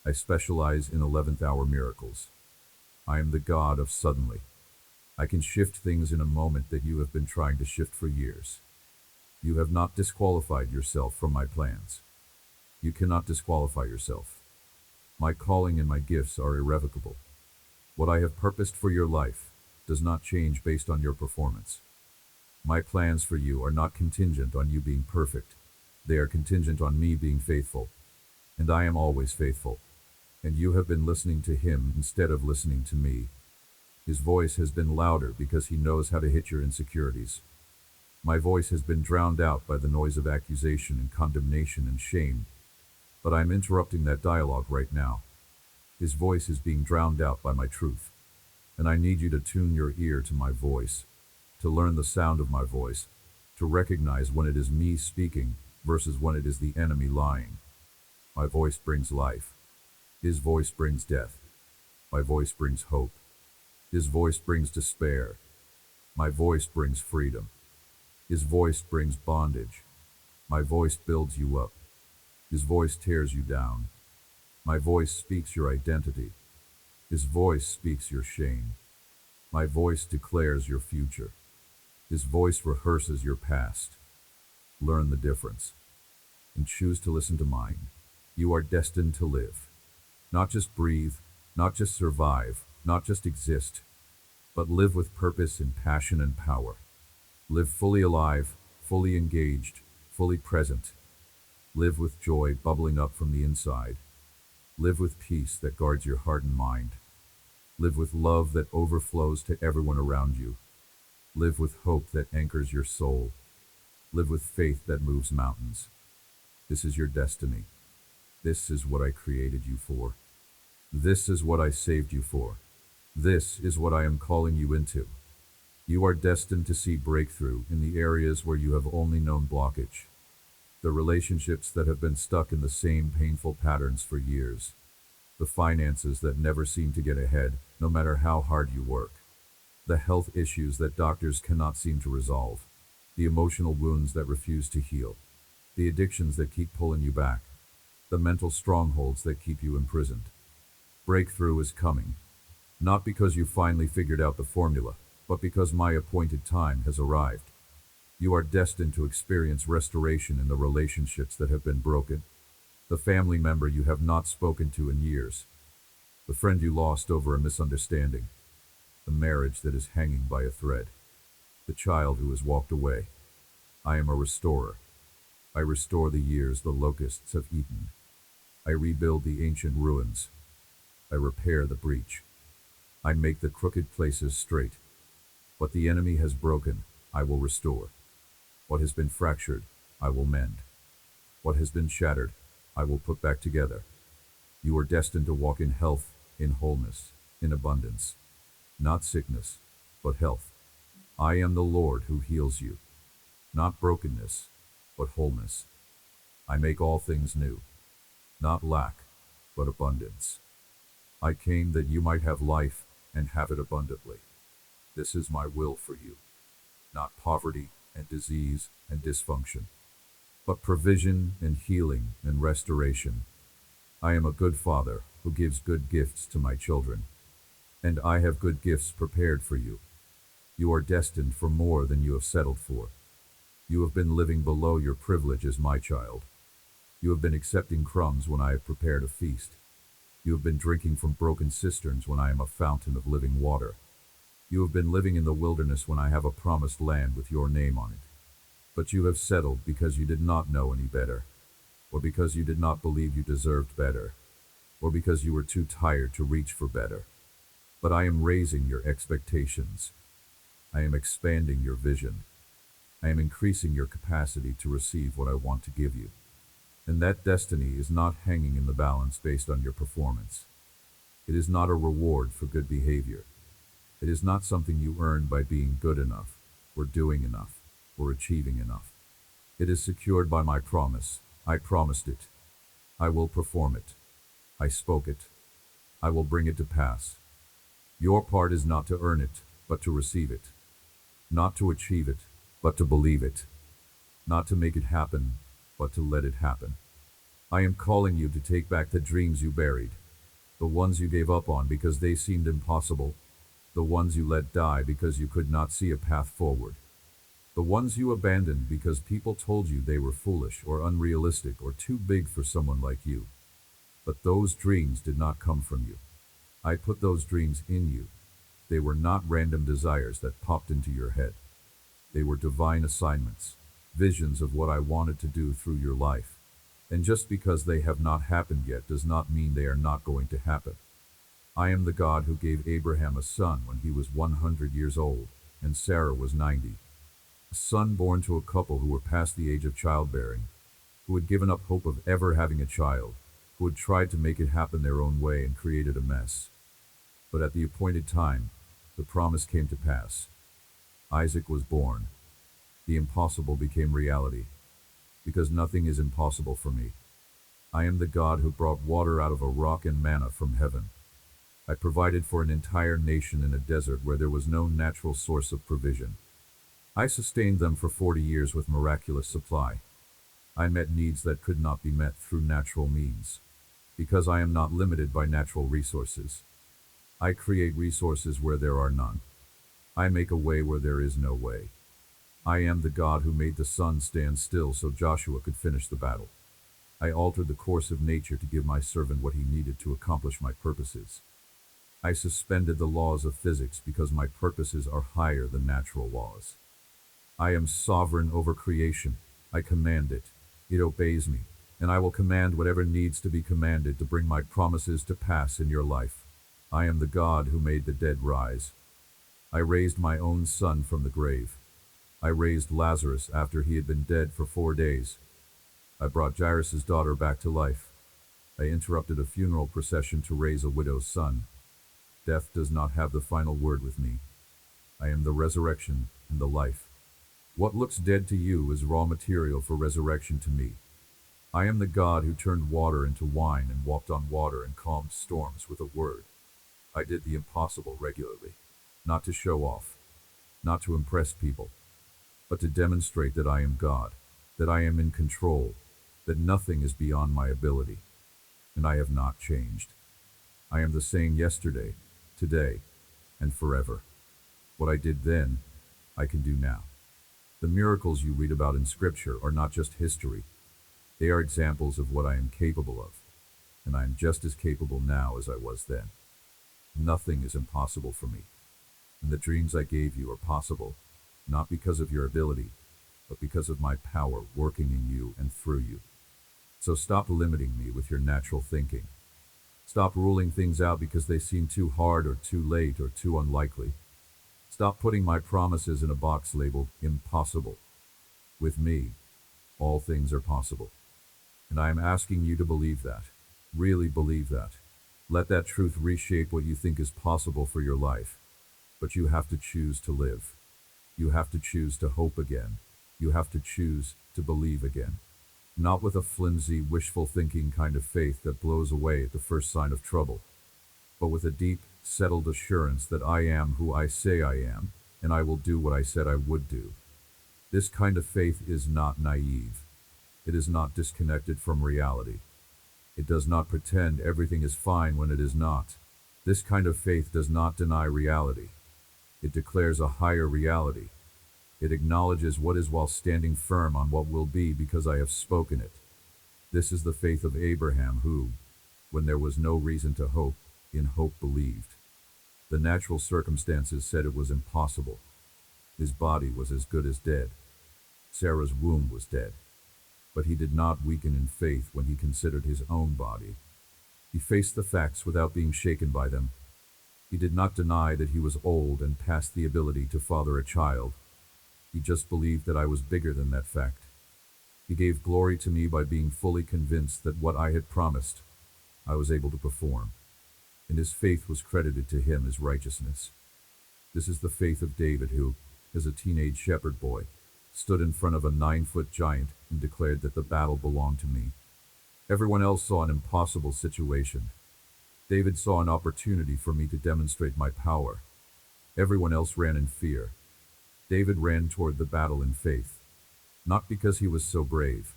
I specialize in 11th hour miracles. I am the God of suddenly. I can shift things in a moment that you have been trying to shift for years. You have not disqualified yourself from my plans. You cannot disqualify yourself. My calling and my gifts are irrevocable. What I have purposed for your life, does not change based on your performance. My plans for you are not contingent on you being perfect. They are contingent on me being faithful. And I am always faithful. And you have been listening to him instead of listening to me. His voice has been louder because he knows how to hit your insecurities. My voice has been drowned out by the noise of accusation and condemnation and shame. But I'm interrupting that dialogue right now. His voice is being drowned out by my truth. And I need you to tune your ear to my voice, to learn the sound of my voice, to recognize when it is me speaking versus when it is the enemy lying. My voice brings life. His voice brings death. My voice brings hope. His voice brings despair. My voice brings freedom. His voice brings bondage. My voice builds you up. His voice tears you down. My voice speaks your identity. His voice speaks your shame. My voice declares your future. His voice rehearses your past. Learn the difference and choose to listen to mine. You are destined to live. Not just breathe, not just survive, not just exist, but live with purpose and passion and power. Live fully alive, fully engaged, fully present. Live with joy bubbling up from the inside. Live with peace that guards your heart and mind. Live with love that overflows to everyone around you. Live with hope that anchors your soul. Live with faith that moves mountains. This is your destiny. This is what I created you for. This is what I saved you for. This is what I am calling you into. You are destined to see breakthrough in the areas where you have only known blockage. The relationships that have been stuck in the same painful patterns for years. The finances that never seem to get ahead, no matter how hard you work. The health issues that doctors cannot seem to resolve. The emotional wounds that refuse to heal. The addictions that keep pulling you back. The mental strongholds that keep you imprisoned. Breakthrough is coming. Not because you finally figured out the formula, but because my appointed time has arrived. You are destined to experience restoration in the relationships that have been broken. The family member you have not spoken to in years. The friend you lost over a misunderstanding. The marriage that is hanging by a thread. The child who has walked away. I am a restorer. I restore the years the locusts have eaten. I rebuild the ancient ruins. I repair the breach. I make the crooked places straight. What the enemy has broken, I will restore. What has been fractured, I will mend. What has been shattered, I will put back together. You are destined to walk in health, in wholeness, in abundance. Not sickness, but health. I am the Lord who heals you. Not brokenness, but wholeness. I make all things new. Not lack, but abundance. I came that you might have life and have it abundantly. This is my will for you. Not poverty and disease and dysfunction, but provision and healing and restoration. I am a good father who gives good gifts to my children, and I have good gifts prepared for you. You are destined for more than you have settled for. You have been living below your privilege as my child. You have been accepting crumbs when I have prepared a feast. You have been drinking from broken cisterns when I am a fountain of living water. You have been living in the wilderness when I have a promised land with your name on it. But you have settled because you did not know any better, or because you did not believe you deserved better, or because you were too tired to reach for better. But I am raising your expectations. I am expanding your vision. I am increasing your capacity to receive what I want to give you. And that destiny is not hanging in the balance based on your performance. It is not a reward for good behavior. It is not something you earn by being good enough, or doing enough, or achieving enough. It is secured by my promise. I promised it. I will perform it. I spoke it. I will bring it to pass. Your part is not to earn it, but to receive it. Not to achieve it, but to believe it. Not to make it happen, but to let it happen. I am calling you to take back the dreams you buried, the ones you gave up on because they seemed impossible, the ones you let die because you could not see a path forward, the ones you abandoned because people told you they were foolish or unrealistic or too big for someone like you. But those dreams did not come from you. I put those dreams in you. They were not random desires that popped into your head. They were divine assignments, visions of what I wanted to do through your life. And just because they have not happened yet does not mean they are not going to happen. I am the God who gave Abraham a son when he was 100 years old, and Sarah was 90. A son born to a couple who were past the age of childbearing, who had given up hope of ever having a child, who had tried to make it happen their own way and created a mess. But at the appointed time, the promise came to pass. Isaac was born. The impossible became reality, because nothing is impossible for me. I am the God who brought water out of a rock and manna from heaven. I provided for an entire nation in a desert where there was no natural source of provision. I sustained them for 40 years with miraculous supply. I met needs that could not be met through natural means, because I am not limited by natural resources. I create resources where there are none. I make a way where there is no way. I am the God who made the sun stand still so Joshua could finish the battle. I altered the course of nature to give my servant what he needed to accomplish my purposes. I suspended the laws of physics because my purposes are higher than natural laws. I am sovereign over creation. I command it. It obeys me, and I will command whatever needs to be commanded to bring my promises to pass in your life. I am the God who made the dead rise. I raised my own son from the grave. I raised Lazarus after he had been dead for 4 days. I brought Jairus' daughter back to life. I interrupted a funeral procession to raise a widow's son. Death does not have the final word with me. I am the resurrection and the life. What looks dead to you is raw material for resurrection to me. I am the God who turned water into wine and walked on water and calmed storms with a word. I did the impossible regularly, not to show off, not to impress people, but to demonstrate that I am God, that I am in control, that nothing is beyond my ability, and I have not changed. I am the same yesterday, today, and forever. What I did then, I can do now. The miracles you read about in Scripture are not just history. They are examples of what I am capable of, and I am just as capable now as I was then. Nothing is impossible for me, and the dreams I gave you are possible, not because of your ability, but because of my power working in you and through you. So stop limiting me with your natural thinking. Stop ruling things out because they seem too hard or too late or too unlikely. Stop putting my promises in a box labeled impossible. With me, all things are possible. And I am asking you to believe that. Really believe that. Let that truth reshape what you think is possible for your life. But you have to choose to live. You have to choose to hope again. You have to choose to believe again. Not with a flimsy, wishful thinking kind of faith that blows away at the first sign of trouble, but with a deep, settled assurance that I am who I say I am, and I will do what I said I would do. This kind of faith is not naive. It is not disconnected from reality. It does not pretend everything is fine when it is not. This kind of faith does not deny reality. It declares a higher reality. It acknowledges what is while standing firm on what will be because I have spoken it. This is the faith of Abraham who, when there was no reason to hope, in hope believed. The natural circumstances said it was impossible. His body was as good as dead. Sarah's womb was dead. But he did not weaken in faith when he considered his own body. He faced the facts without being shaken by them. He did not deny that he was old and past the ability to father a child. He just believed that I was bigger than that fact. He gave glory to me by being fully convinced that what I had promised, I was able to perform. And his faith was credited to him as righteousness. This is the faith of David who, as a teenage shepherd boy, stood in front of a 9-foot giant and declared that the battle belonged to me. Everyone else saw an impossible situation. David saw an opportunity for me to demonstrate my power. Everyone else ran in fear. David ran toward the battle in faith, not because he was so brave,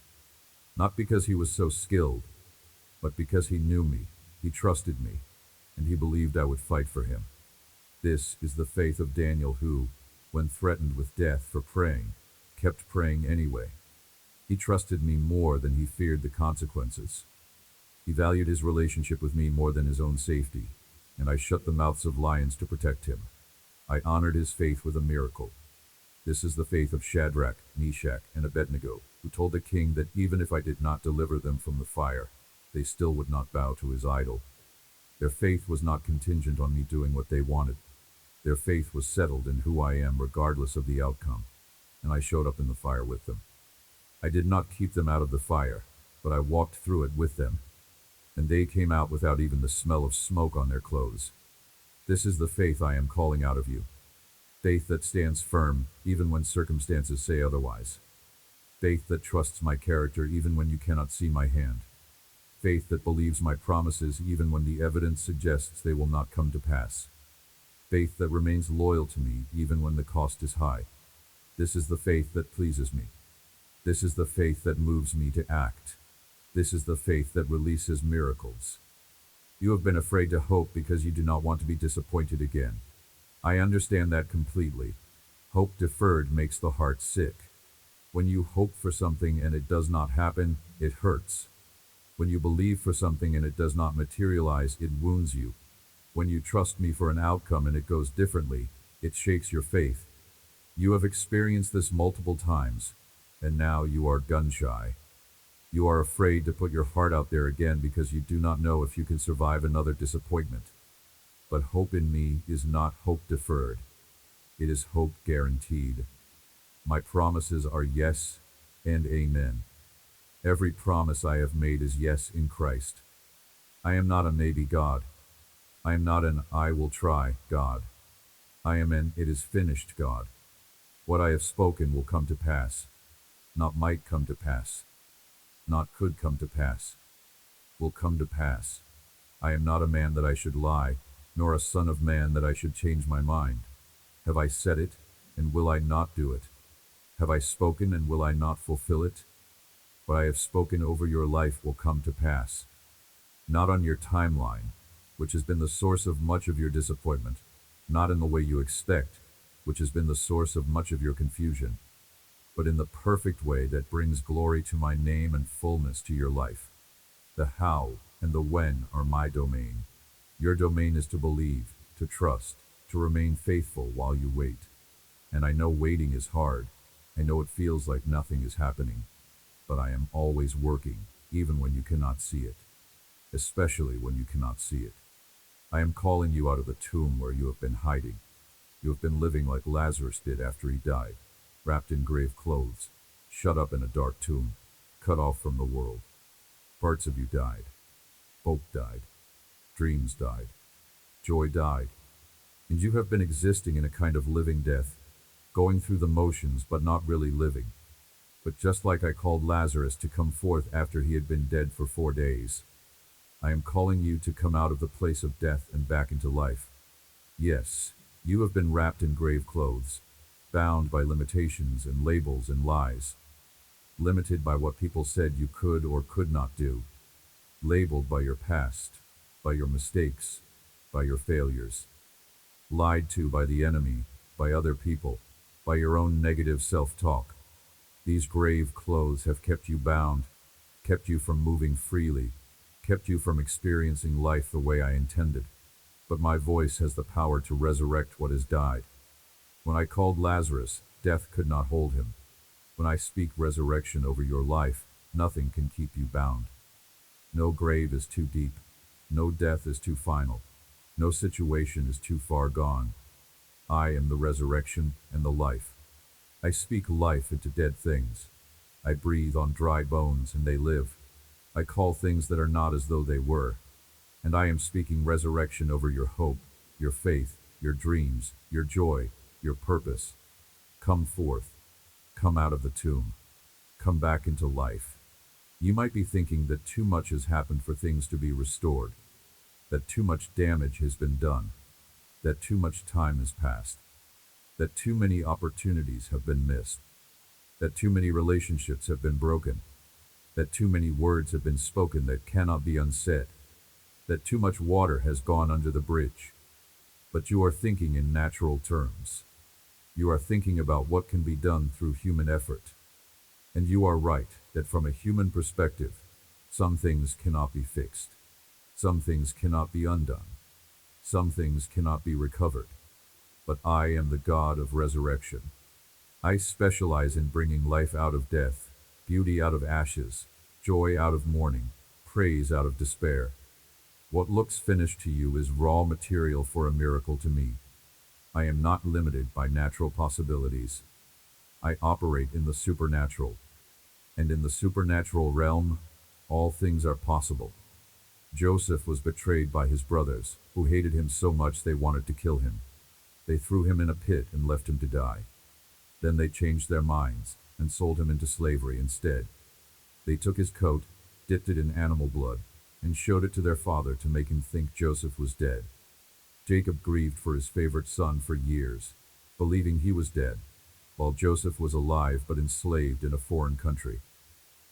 not because he was so skilled, but because he knew me, he trusted me, and he believed I would fight for him. This is the faith of Daniel who, when threatened with death for praying, kept praying anyway. He trusted me more than he feared the consequences. He valued his relationship with me more than his own safety, and I shut the mouths of lions to protect him. I honored his faith with a miracle. This is the faith of Shadrach, Meshach, and Abednego, who told the king that even if I did not deliver them from the fire, they still would not bow to his idol. Their faith was not contingent on me doing what they wanted. Their faith was settled in who I am regardless of the outcome, and I showed up in the fire with them. I did not keep them out of the fire, but I walked through it with them, and they came out without even the smell of smoke on their clothes. This is the faith I am calling out of you. Faith that stands firm, even when circumstances say otherwise. Faith that trusts my character even when you cannot see my hand. Faith that believes my promises even when the evidence suggests they will not come to pass. Faith that remains loyal to me even when the cost is high. This is the faith that pleases me. This is the faith that moves me to act. This is the faith that releases miracles. You have been afraid to hope because you do not want to be disappointed again. I understand that completely. Hope deferred makes the heart sick. When you hope for something and it does not happen, it hurts. When you believe for something and it does not materialize, it wounds you. When you trust me for an outcome and it goes differently, it shakes your faith. You have experienced this multiple times, and now you are gun-shy. You are afraid to put your heart out there again because you do not know if you can survive another disappointment. But hope in me is not hope deferred. It is hope guaranteed. My promises are yes and amen. Every promise I have made is yes in Christ. I am not a maybe God. I am not an I will try God. I am an it is finished God. What I have spoken will come to pass. Not might come to pass. Not could come to pass. Will come to pass. I am not a man that I should lie, nor a son of man that I should change my mind. Have I said it, and will I not do it? Have I spoken, and will I not fulfill it? What I have spoken over your life will come to pass. Not on your timeline, which has been the source of much of your disappointment, not in the way you expect, which has been the source of much of your confusion, but in the perfect way that brings glory to my name and fullness to your life. The how and the when are my domain. Your domain is to believe, to trust, to remain faithful while you wait. And I know waiting is hard. I know it feels like nothing is happening. But I am always working, even when you cannot see it. Especially when you cannot see it. I am calling you out of the tomb where you have been hiding. You have been living like Lazarus did after he died, wrapped in grave clothes, shut up in a dark tomb, cut off from the world. Parts of you died. Hope died. Dreams died. Joy died. And you have been existing in a kind of living death, going through the motions but not really living. But just like I called Lazarus to come forth after he had been dead for 4 days, I am calling you to come out of the place of death and back into life. Yes, you have been wrapped in grave clothes, bound by limitations and labels and lies, limited by what people said you could or could not do, labeled by your past, by your mistakes, by your failures, lied to by the enemy, by other people, by your own negative self-talk. These grave clothes have kept you bound, kept you from moving freely, kept you from experiencing life the way I intended. But my voice has the power to resurrect what has died. When I called Lazarus, death could not hold him. When I speak resurrection over your life, nothing can keep you bound. No grave is too deep. No death is too final. No situation is too far gone. I am the resurrection and the life. I speak life into dead things. I breathe on dry bones and they live. I call things that are not as though they were. And I am speaking resurrection over your hope, your faith, your dreams, your joy, your purpose. Come forth. Come out of the tomb. Come back into life. You might be thinking that too much has happened for things to be restored, that too much damage has been done, that too much time has passed, that too many opportunities have been missed, that too many relationships have been broken, that too many words have been spoken that cannot be unsaid, that too much water has gone under the bridge. But you are thinking in natural terms. You are thinking about what can be done through human effort. And you are right that from a human perspective, some things cannot be fixed. Some things cannot be undone. Some things cannot be recovered. but I am the God of resurrection. I specialize in bringing life out of death, beauty out of ashes, joy out of mourning, praise out of despair. What looks finished to you is raw material for a miracle to me. I am not limited by natural possibilities. I operate in the supernatural, and in the supernatural realm, all things are possible. Joseph was betrayed by his brothers, who hated him so much they wanted to kill him. They threw him in a pit and left him to die. Then they changed their minds and sold him into slavery instead. They took his coat, dipped it in animal blood, and showed it to their father to make him think Joseph was dead. Jacob grieved for his favorite son for years, believing he was dead, while Joseph was alive but enslaved in a foreign country.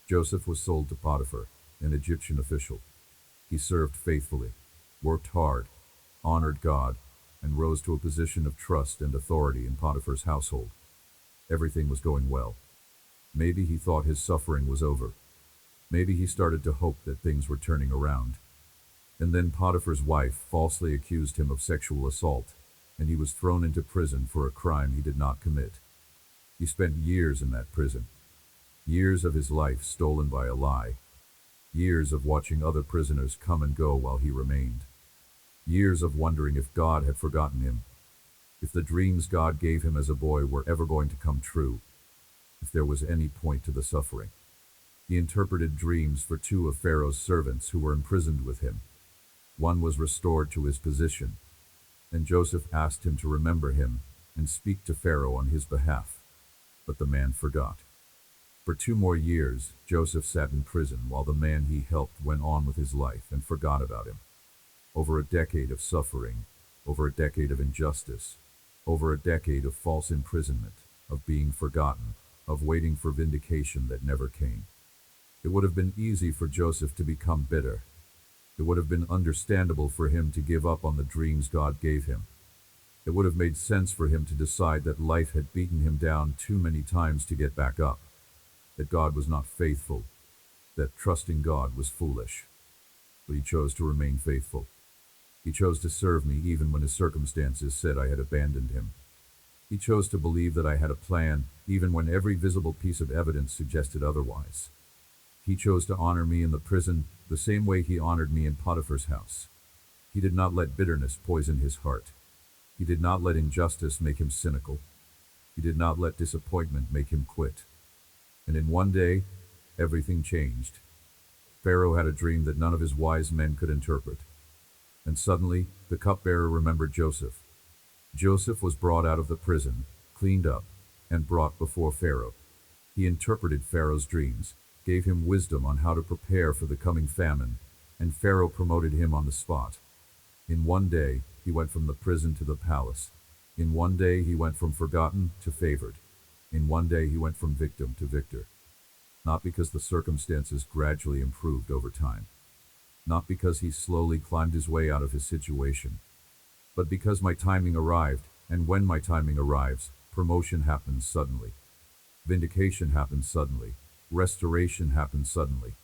Joseph was sold to Potiphar, an Egyptian official. He served faithfully, worked hard, honored God, and rose to a position of trust and authority in Potiphar's household. Everything was going well. Maybe he thought his suffering was over. Maybe he started to hope that things were turning around. And then Potiphar's wife falsely accused him of sexual assault, and he was thrown into prison for a crime he did not commit. He spent years in that prison. Years of his life stolen by a lie. Years of watching other prisoners come and go while he remained. Years of wondering if God had forgotten him. If the dreams God gave him as a boy were ever going to come true. If there was any point to the suffering. He interpreted dreams for two of Pharaoh's servants who were imprisoned with him. One was restored to his position, and Joseph asked him to remember him and speak to Pharaoh on his behalf. But the man forgot. For 2 more years, Joseph sat in prison while the man he helped went on with his life and forgot about him. Over a decade of suffering, over a decade of injustice, over a decade of false imprisonment, of being forgotten, of waiting for vindication that never came. It would have been easy for Joseph to become bitter. It would have been understandable for him to give up on the dreams God gave him. It would have made sense for him to decide that life had beaten him down too many times to get back up, that God was not faithful, that trusting God was foolish. But he chose to remain faithful. He chose to serve me even when his circumstances said I had abandoned him. He chose to believe that I had a plan, even when every visible piece of evidence suggested otherwise. He chose to honor me in the prison the same way he honored me in Potiphar's house. He did not let bitterness poison his heart. He did not let injustice make him cynical. He did not let disappointment make him quit. And in one day, everything changed. Pharaoh had a dream that none of his wise men could interpret. And suddenly, the cupbearer remembered Joseph. Joseph was brought out of the prison, cleaned up, and brought before Pharaoh. He interpreted Pharaoh's dreams, gave him wisdom on how to prepare for the coming famine, and Pharaoh promoted him on the spot. In one day, he went from the prison to the palace. In one day, he went from forgotten to favored. In one day, he went from victim to victor. Not because the circumstances gradually improved over time. Not because he slowly climbed his way out of his situation. But because my timing arrived, and when my timing arrives, promotion happens suddenly. Vindication happens suddenly. Restoration happens suddenly.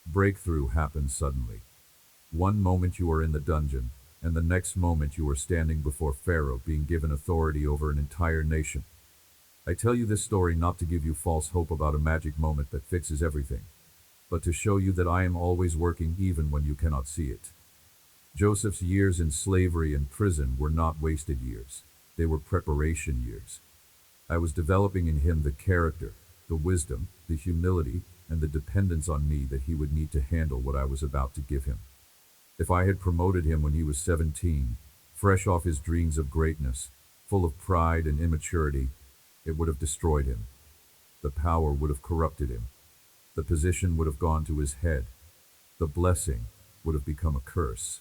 Breakthrough happens suddenly. One moment you are in the dungeon, and the next moment you are standing before Pharaoh being given authority over an entire nation. I tell you this story not to give you false hope about a magic moment that fixes everything, but to show you that I am always working even when you cannot see it. Joseph's years in slavery and prison were not wasted years. They were preparation years. I was developing in him the character, the wisdom, the humility, and the dependence on me that he would need to handle what I was about to give him. If I had promoted him when he was 17, fresh off his dreams of greatness, full of pride and immaturity, it would have destroyed him. The power would have corrupted him. The position would have gone to his head. The blessing would have become a curse.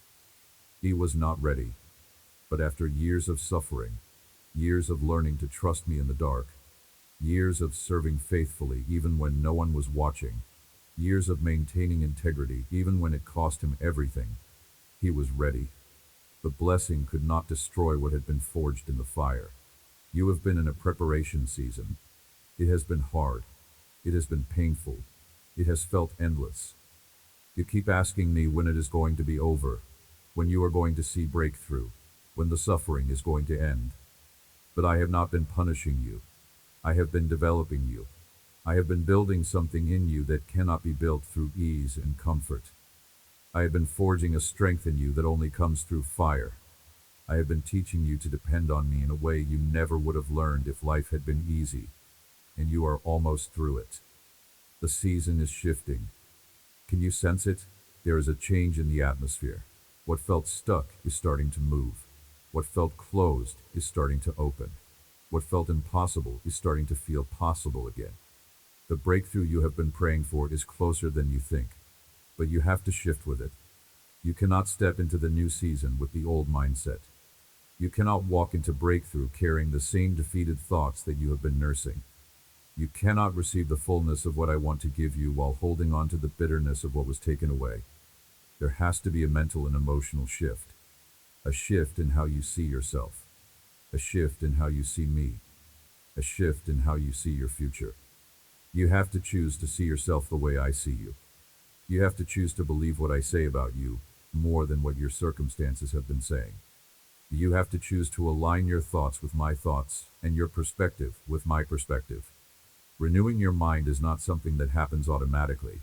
He was not ready. But after years of suffering, years of learning to trust me in the dark, years of serving faithfully even when no one was watching, years of maintaining integrity even when it cost him everything, he was ready. The blessing could not destroy what had been forged in the fire. You have been in a preparation season. It has been hard. It has been painful. It has felt endless. You keep asking me when it is going to be over, when you are going to see breakthrough, when the suffering is going to end. But I have not been punishing you. I have been developing you. I have been building something in you that cannot be built through ease and comfort. I have been forging a strength in you that only comes through fire. I have been teaching you to depend on me in a way you never would have learned if life had been easy, and you are almost through it. The season is shifting. Can you sense it? There is a change in the atmosphere. What felt stuck is starting to move. What felt closed is starting to open. What felt impossible is starting to feel possible again. The breakthrough you have been praying for is closer than you think, but you have to shift with it. You cannot step into the new season with the old mindset. You cannot walk into breakthrough carrying the same defeated thoughts that you have been nursing. You cannot receive the fullness of what I want to give you while holding on to the bitterness of what was taken away. There has to be a mental and emotional shift. A shift in how you see yourself. A shift in how you see me. A shift in how you see your future. You have to choose to see yourself the way I see you. You have to choose to believe what I say about you more than what your circumstances have been saying. You have to choose to align your thoughts with my thoughts and your perspective with my perspective. Renewing your mind is not something that happens automatically.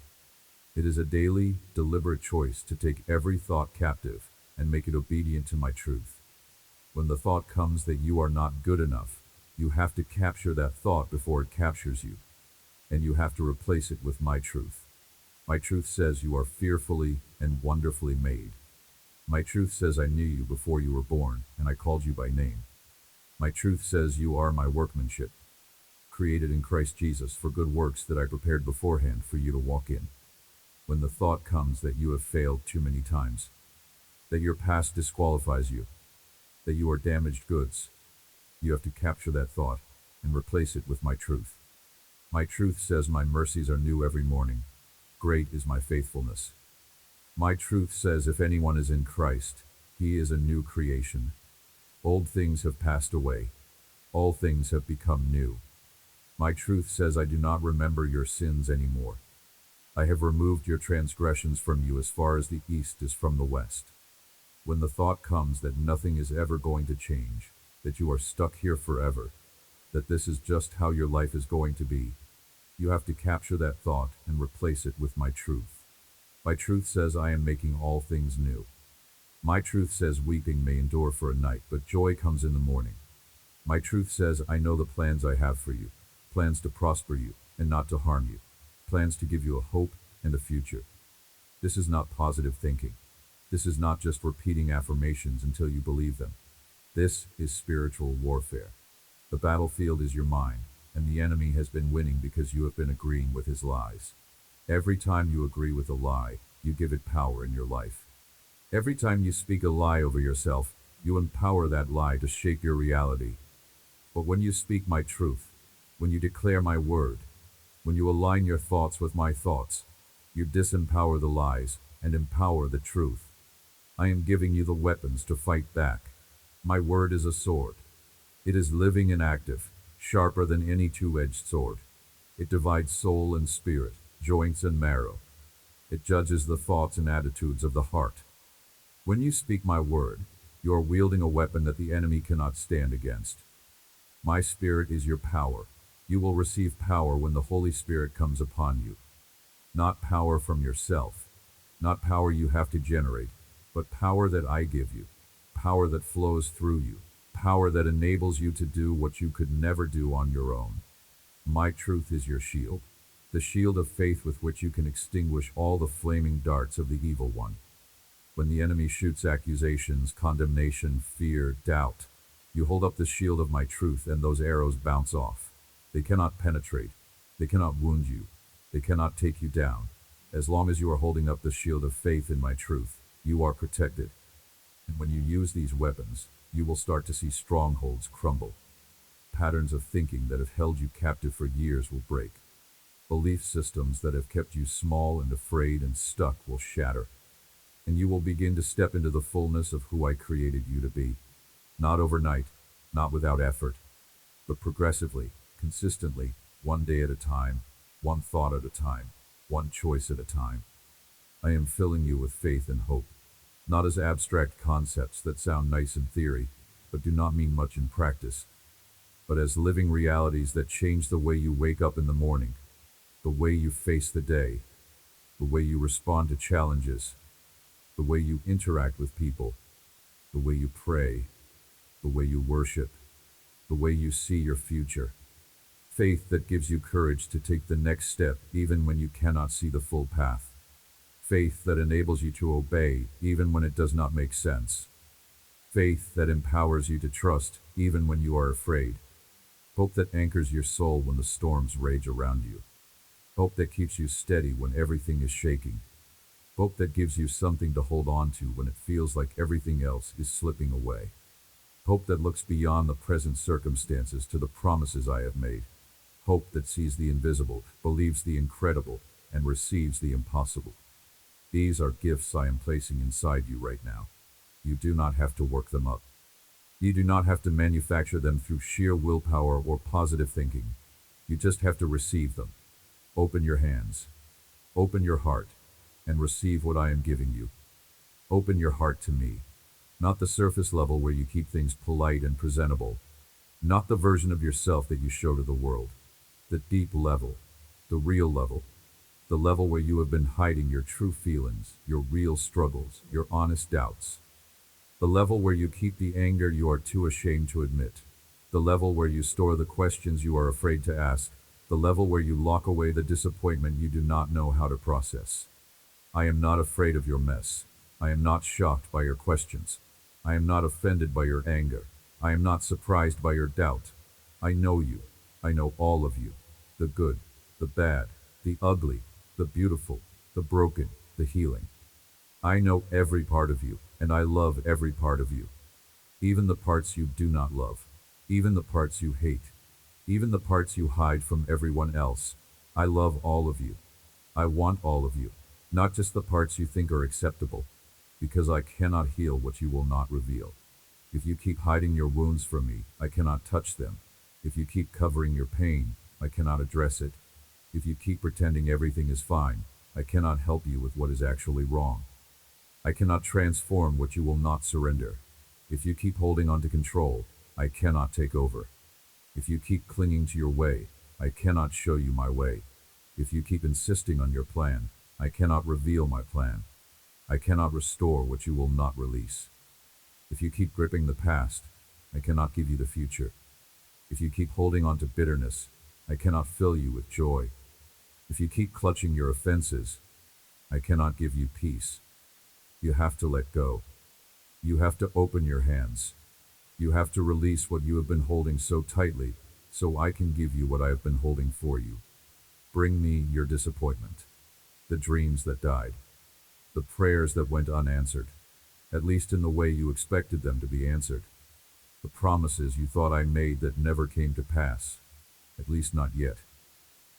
It is a daily, deliberate choice to take every thought captive and make it obedient to my truth. When the thought comes that you are not good enough, you have to capture that thought before it captures you, and you have to replace it with my truth. My truth says you are fearfully and wonderfully made. My truth says I knew you before you were born, and I called you by name. My truth says you are my workmanship, created in Christ Jesus for good works that I prepared beforehand for you to walk in. When the thought comes that you have failed too many times, that your past disqualifies you, that you are damaged goods, you have to capture that thought and replace it with my truth. My truth says my mercies are new every morning. Great is my faithfulness. My truth says if anyone is in Christ, he is a new creation. Old things have passed away. All things have become new. My truth says I do not remember your sins anymore. I have removed your transgressions from you as far as the east is from the west. When the thought comes that nothing is ever going to change, that you are stuck here forever, that this is just how your life is going to be, you have to capture that thought and replace it with my truth. My truth says I am making all things new. My truth says weeping may endure for a night, but joy comes in the morning. My truth says I know the plans I have for you, plans to prosper you and not to harm you, plans to give you a hope and a future. This is not positive thinking. This is not just repeating affirmations until you believe them. This is spiritual warfare. The battlefield is your mind, and the enemy has been winning because you have been agreeing with his lies. Every time you agree with a lie, you give it power in your life. Every time you speak a lie over yourself, you empower that lie to shape your reality. But when you speak my truth, when you declare my word, when you align your thoughts with my thoughts, you disempower the lies and empower the truth. I am giving you the weapons to fight back. My word is a sword. It is living and active, sharper than any two-edged sword. It divides soul and spirit, joints and marrow. It judges the thoughts and attitudes of the heart. When you speak my word, you are wielding a weapon that the enemy cannot stand against. My spirit is your power. You will receive power when the Holy Spirit comes upon you. Not power from yourself, not power you have to generate, but power that I give you, power that flows through you, power that enables you to do what you could never do on your own. My truth is your shield, the shield of faith with which you can extinguish all the flaming darts of the evil one. When the enemy shoots accusations, condemnation, fear, doubt, you hold up the shield of my truth and those arrows bounce off. They cannot penetrate. They cannot wound you. They cannot take you down. As long as you are holding up the shield of faith in my truth, you are protected. And when you use these weapons, you will start to see strongholds crumble. Patterns of thinking that have held you captive for years will break. Belief systems that have kept you small and afraid and stuck will shatter. And you will begin to step into the fullness of who I created you to be. Not overnight, not without effort, but progressively, consistently, one day at a time, one thought at a time, one choice at a time. I am filling you with faith and hope, not as abstract concepts that sound nice in theory, but do not mean much in practice. but as living realities that change the way you wake up in the morning, the way you face the day, the way you respond to challenges, the way you interact with people, the way you pray, the way you worship, the way you see your future. Faith that gives you courage to take the next step even when you cannot see the full path. Faith that enables you to obey even when it does not make sense. Faith that empowers you to trust even when you are afraid. Hope that anchors your soul when the storms rage around you. Hope that keeps you steady when everything is shaking. Hope that gives you something to hold on to when it feels like everything else is slipping away. Hope that looks beyond the present circumstances to the promises I have made. Hope that sees the invisible, believes the incredible, and receives the impossible. These are gifts I am placing inside you right now. You do not have to work them up. You do not have to manufacture them through sheer willpower or positive thinking. You just have to receive them. Open your hands. Open your heart, and receive what I am giving you. Open your heart to me. Not the surface level where you keep things polite and presentable. Not the version of yourself that you show to the world. The deep level. The real level. The level where you have been hiding your true feelings, your real struggles, your honest doubts. The level where you keep the anger you are too ashamed to admit. The level where you store the questions you are afraid to ask. The level where you lock away the disappointment you do not know how to process. I am not afraid of your mess. I am not shocked by your questions. I am not offended by your anger. I am not surprised by your doubt. I know you. I know all of you. The good, the bad, the ugly, the beautiful, the broken, the healing. I know every part of you, and I love every part of you. Even the parts you do not love. Even the parts you hate. Even the parts you hide from everyone else. I love all of you. I want all of you. Not just the parts you think are acceptable, because I cannot heal what you will not reveal. If you keep hiding your wounds from me, I cannot touch them. If you keep covering your pain, I cannot address it. If you keep pretending everything is fine, I cannot help you with what is actually wrong. I cannot transform what you will not surrender. If you keep holding on to control, I cannot take over. If you keep clinging to your way, I cannot show you my way. If you keep insisting on your plan, I cannot reveal my plan. I cannot restore what you will not release. If you keep gripping the past, I cannot give you the future. If you keep holding on to bitterness, I cannot fill you with joy. If you keep clutching your offenses, I cannot give you peace. You have to let go. You have to open your hands. You have to release what you have been holding so tightly, so I can give you what I have been holding for you. Bring me your disappointment, the dreams that died, the prayers that went unanswered, at least in the way you expected them to be answered, the promises you thought I made that never came to pass, at least not yet.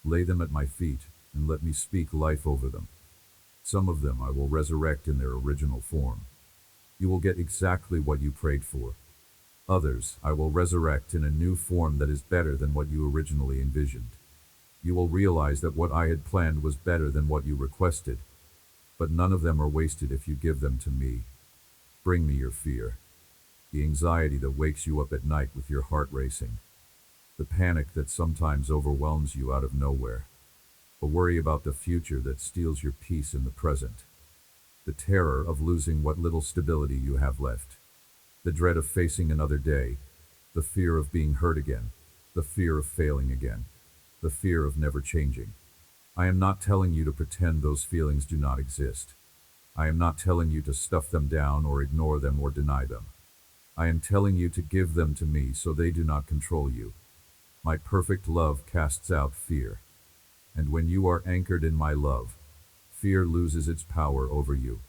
Lay them at my feet and let me speak life over them. Some of them I will resurrect in their original form. You will get exactly what you prayed for. Others I will resurrect in a new form that is better than what you originally envisioned. You will realize that what I had planned was better than what you requested, but none of them are wasted if you give them to me. Bring me your fear, the anxiety that wakes you up at night with your heart racing, the panic that sometimes overwhelms you out of nowhere, the worry about the future that steals your peace in the present, the terror of losing what little stability you have left, the dread of facing another day, the fear of being hurt again, the fear of failing again, the fear of never changing. I am not telling you to pretend those feelings do not exist. I am not telling you to stuff them down or ignore them or deny them. I am telling you to give them to me so they do not control you. My perfect love casts out fear. And when you are anchored in my love, fear loses its power over you.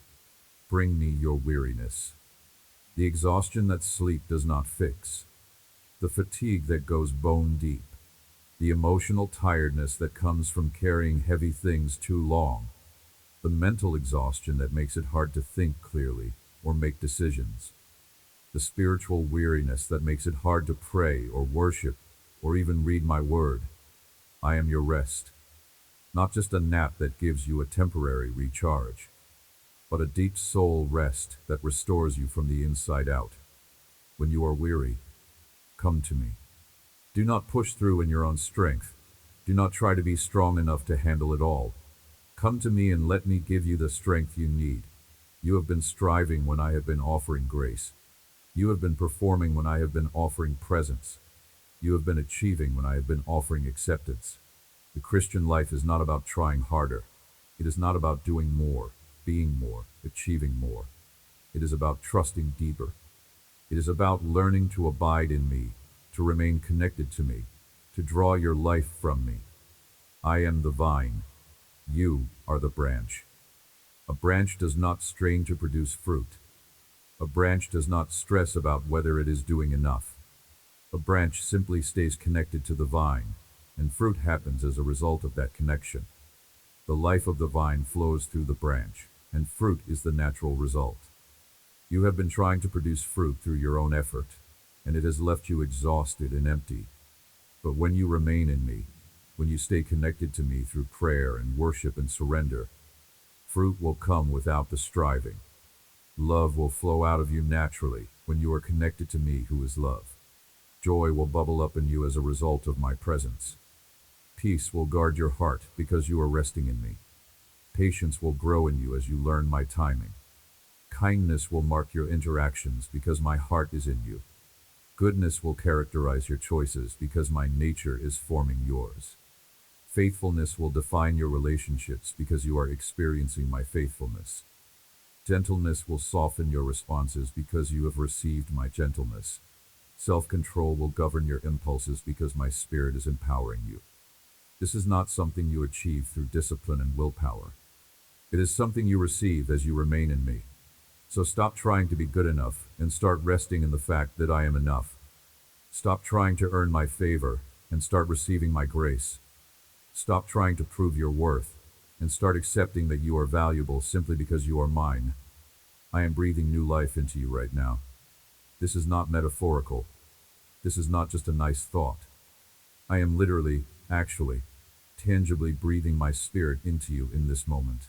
Bring me your weariness. The exhaustion that sleep does not fix. The fatigue that goes bone deep. The emotional tiredness that comes from carrying heavy things too long. The mental exhaustion that makes it hard to think clearly or make decisions. The spiritual weariness that makes it hard to pray or worship or even read my word. I am your rest. Not just a nap that gives you a temporary recharge, but a deep soul rest that restores you from the inside out. When you are weary, come to me. Do not push through in your own strength. Do not try to be strong enough to handle it all. Come to me and let me give you the strength you need. You have been striving when I have been offering grace. You have been performing when I have been offering presence. You have been achieving when I have been offering acceptance. The Christian life is not about trying harder. It is not about doing more, being more, achieving more. It is about trusting deeper. It is about learning to abide in me, to remain connected to me, to draw your life from me. I am the vine. You are the branch. A branch does not strain to produce fruit. A branch does not stress about whether it is doing enough. A branch simply stays connected to the vine, and fruit happens as a result of that connection. The life of the vine flows through the branch, and fruit is the natural result. You have been trying to produce fruit through your own effort, and it has left you exhausted and empty. But when you remain in me, when you stay connected to me through prayer and worship and surrender, fruit will come without the striving. Love will flow out of you naturally when you are connected to me who is love. Joy will bubble up in you as a result of my presence. Peace will guard your heart because you are resting in me. Patience will grow in you as you learn my timing. Kindness will mark your interactions because my heart is in you. Goodness will characterize your choices because my nature is forming yours. Faithfulness will define your relationships because you are experiencing my faithfulness. Gentleness will soften your responses because you have received my gentleness. Self-control will govern your impulses because my spirit is empowering you. This is not something you achieve through discipline and willpower. It is something you receive as you remain in me. So stop trying to be good enough and start resting in the fact that I am enough. Stop trying to earn my favor and start receiving my grace. Stop trying to prove your worth and start accepting that you are valuable simply because you are mine. I am breathing new life into you right now. This is not metaphorical. This is not just a nice thought. I am literally, actually, tangibly breathing my spirit into you in this moment.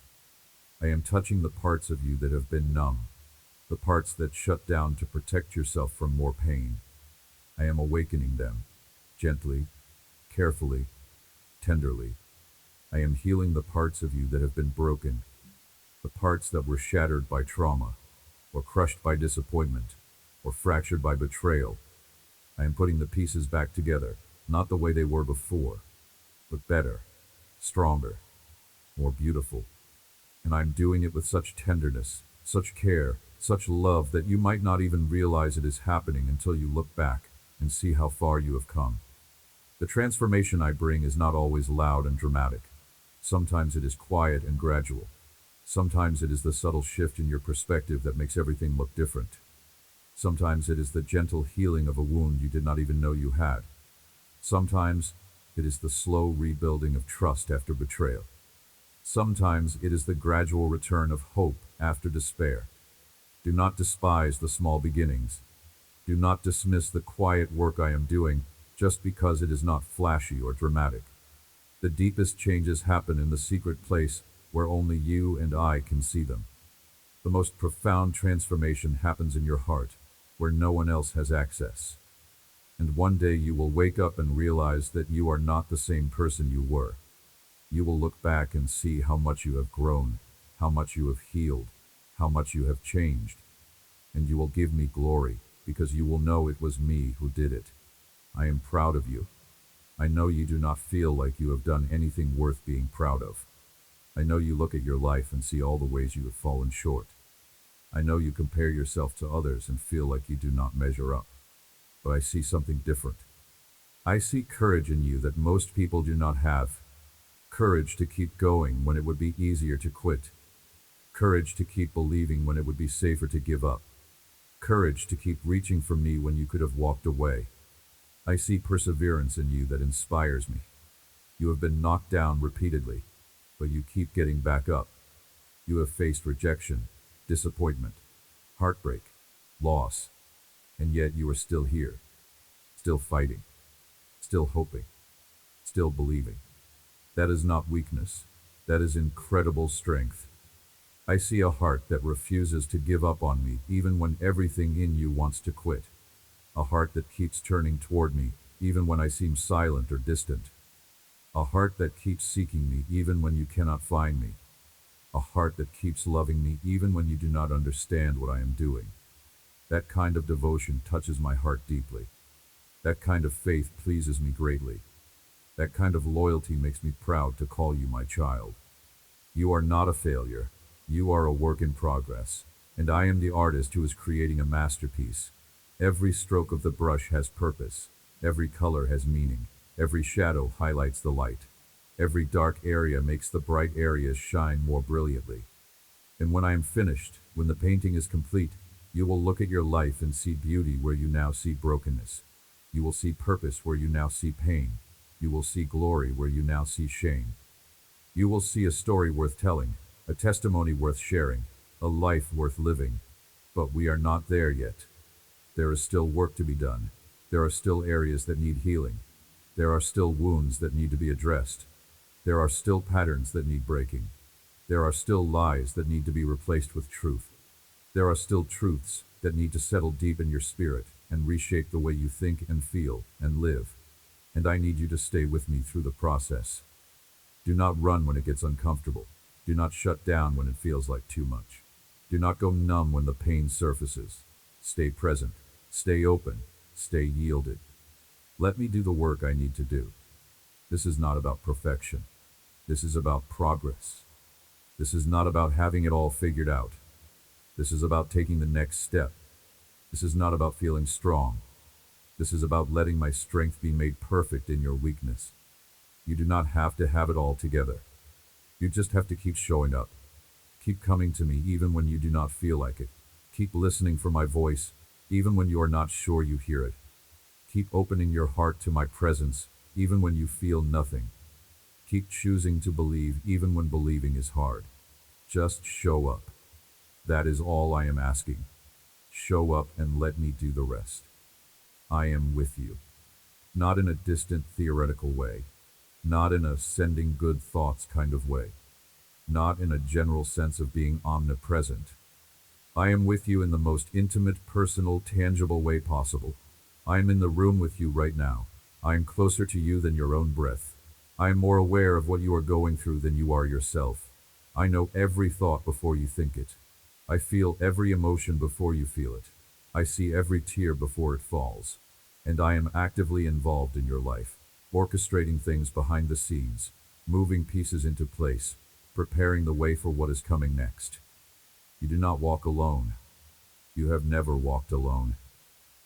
I am touching the parts of you that have been numb, the parts that shut down to protect yourself from more pain. I am awakening them, gently, carefully, tenderly. I am healing the parts of you that have been broken, the parts that were shattered by trauma, or crushed by disappointment, or fractured by betrayal. I am putting the pieces back together, not the way they were before, but better, stronger, more beautiful. And I'm doing it with such tenderness, such care, such love that you might not even realize it is happening until you look back and see how far you have come. The transformation I bring is not always loud and dramatic. Sometimes it is quiet and gradual. Sometimes it is the subtle shift in your perspective that makes everything look different. Sometimes it is the gentle healing of a wound you did not even know you had. Sometimes it is the slow rebuilding of trust after betrayal. Sometimes it is the gradual return of hope after despair. Do not despise the small beginnings. Do not dismiss the quiet work I am doing just because it is not flashy or dramatic. The deepest changes happen in the secret place where only you and I can see them. The most profound transformation happens in your heart, where no one else has access. And one day you will wake up and realize that you are not the same person you were. You will look back and see how much you have grown, how much you have healed, how much you have changed. And you will give me glory, because you will know it was me who did it. I am proud of you. I know you do not feel like you have done anything worth being proud of. I know you look at your life and see all the ways you have fallen short. I know you compare yourself to others and feel like you do not measure up. But I see something different. I see courage in you that most people do not have. Courage to keep going when it would be easier to quit. Courage to keep believing when it would be safer to give up. Courage to keep reaching for me when you could have walked away. I see perseverance in you that inspires me. You have been knocked down repeatedly, but you keep getting back up. You have faced rejection, disappointment, heartbreak, loss, and yet you are still here, still fighting, still hoping, still believing. That is not weakness. That is incredible strength. I see a heart that refuses to give up on me even when everything in you wants to quit. A heart that keeps turning toward me even when I seem silent or distant. A heart that keeps seeking me even when you cannot find me. A heart that keeps loving me even when you do not understand what I am doing. That kind of devotion touches my heart deeply. That kind of faith pleases me greatly. That kind of loyalty makes me proud to call you my child. You are not a failure. You are a work in progress. And I am the artist who is creating a masterpiece. Every stroke of the brush has purpose. Every color has meaning. Every shadow highlights the light. Every dark area makes the bright areas shine more brilliantly. And when I am finished, when the painting is complete, you will look at your life and see beauty where you now see brokenness. You will see purpose where you now see pain. You will see glory where you now see shame. You will see a story worth telling, a testimony worth sharing, a life worth living. But we are not there yet. There is still work to be done. There are still areas that need healing. There are still wounds that need to be addressed. There are still patterns that need breaking. There are still lies that need to be replaced with truth. There are still truths that need to settle deep in your spirit and reshape the way you think and feel and live. And I need you to stay with me through the process. Do not run when it gets uncomfortable. Do not shut down when it feels like too much. Do not go numb when the pain surfaces. Stay present. Stay open. Stay yielded. Let me do the work I need to do. This is not about perfection. This is about progress. This is not about having it all figured out. This is about taking the next step. This is not about feeling strong. This is about letting my strength be made perfect in your weakness. You do not have to have it all together. You just have to keep showing up. Keep coming to me even when you do not feel like it. Keep listening for my voice, even when you are not sure you hear it. Keep opening your heart to my presence, even when you feel nothing. Keep choosing to believe even when believing is hard. Just show up. That is all I am asking. Show up and let me do the rest. I am with you. Not in a distant theoretical way. Not in a sending good thoughts kind of way. Not in a general sense of being omnipresent. I am with you in the most intimate, personal, tangible way possible. I am in the room with you right now. I am closer to you than your own breath. I am more aware of what you are going through than you are yourself. I know every thought before you think it. I feel every emotion before you feel it. I see every tear before it falls. And I am actively involved in your life, orchestrating things behind the scenes, moving pieces into place, preparing the way for what is coming next. You do not walk alone. You have never walked alone.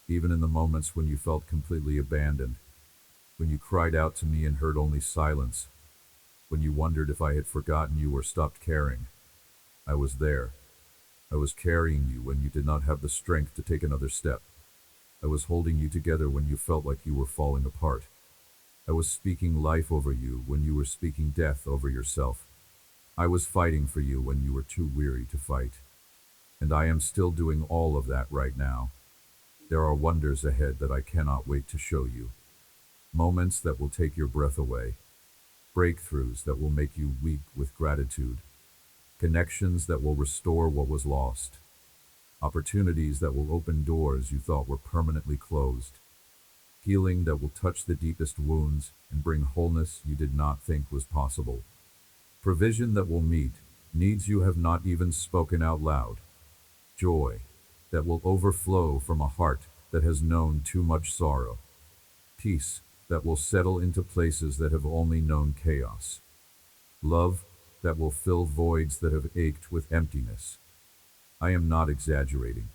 Even in the moments when you felt completely abandoned, when you cried out to me and heard only silence, when you wondered if I had forgotten you or stopped caring, I was there. I was carrying you when you did not have the strength to take another step. I was holding you together when you felt like you were falling apart. I was speaking life over you when you were speaking death over yourself. I was fighting for you when you were too weary to fight. And I am still doing all of that right now. There are wonders ahead that I cannot wait to show you. Moments that will take your breath away. Breakthroughs that will make you weep with gratitude. Connections that will restore what was lost. Opportunities that will open doors you thought were permanently closed. Healing that will touch the deepest wounds and bring wholeness you did not think was possible. Provision that will meet needs you have not even spoken out loud. Joy that will overflow from a heart that has known too much sorrow. Peace that will settle into places that have only known chaos. Love that will fill voids that have ached with emptiness. I am not exaggerating.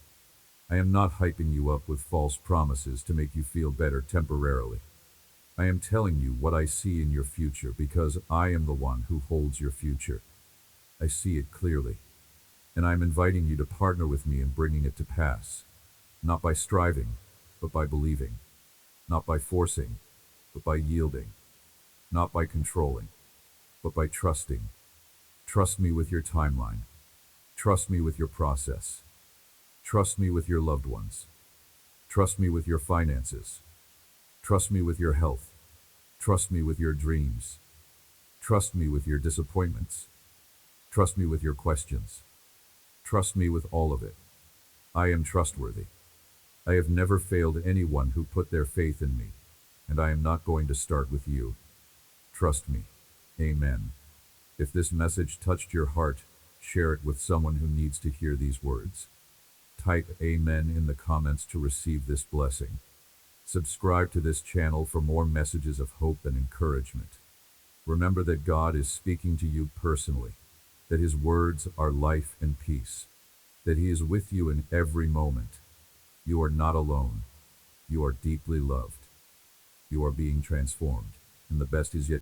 I am not hyping you up with false promises to make you feel better temporarily. I am telling you what I see in your future because I am the one who holds your future. I see it clearly, and I am inviting you to partner with me in bringing it to pass, not by striving, but by believing, not by forcing, but by yielding, not by controlling, but by trusting. Trust me with your timeline. Trust me with your process. Trust me with your loved ones. Trust me with your finances. Trust me with your health. Trust me with your dreams. Trust me with your disappointments. Trust me with your questions. Trust me with all of it. I am trustworthy. I have never failed anyone who put their faith in me. and I am not going to start with you. Trust me. Amen. If this message touched your heart, share it with someone who needs to hear these words. Type Amen in the comments to receive this blessing. Subscribe to this channel for more messages of hope and encouragement. Remember that God is speaking to you personally, that His words are life and peace, that He is with you in every moment. You are not alone. You are deeply loved. You are being transformed, and the best is yet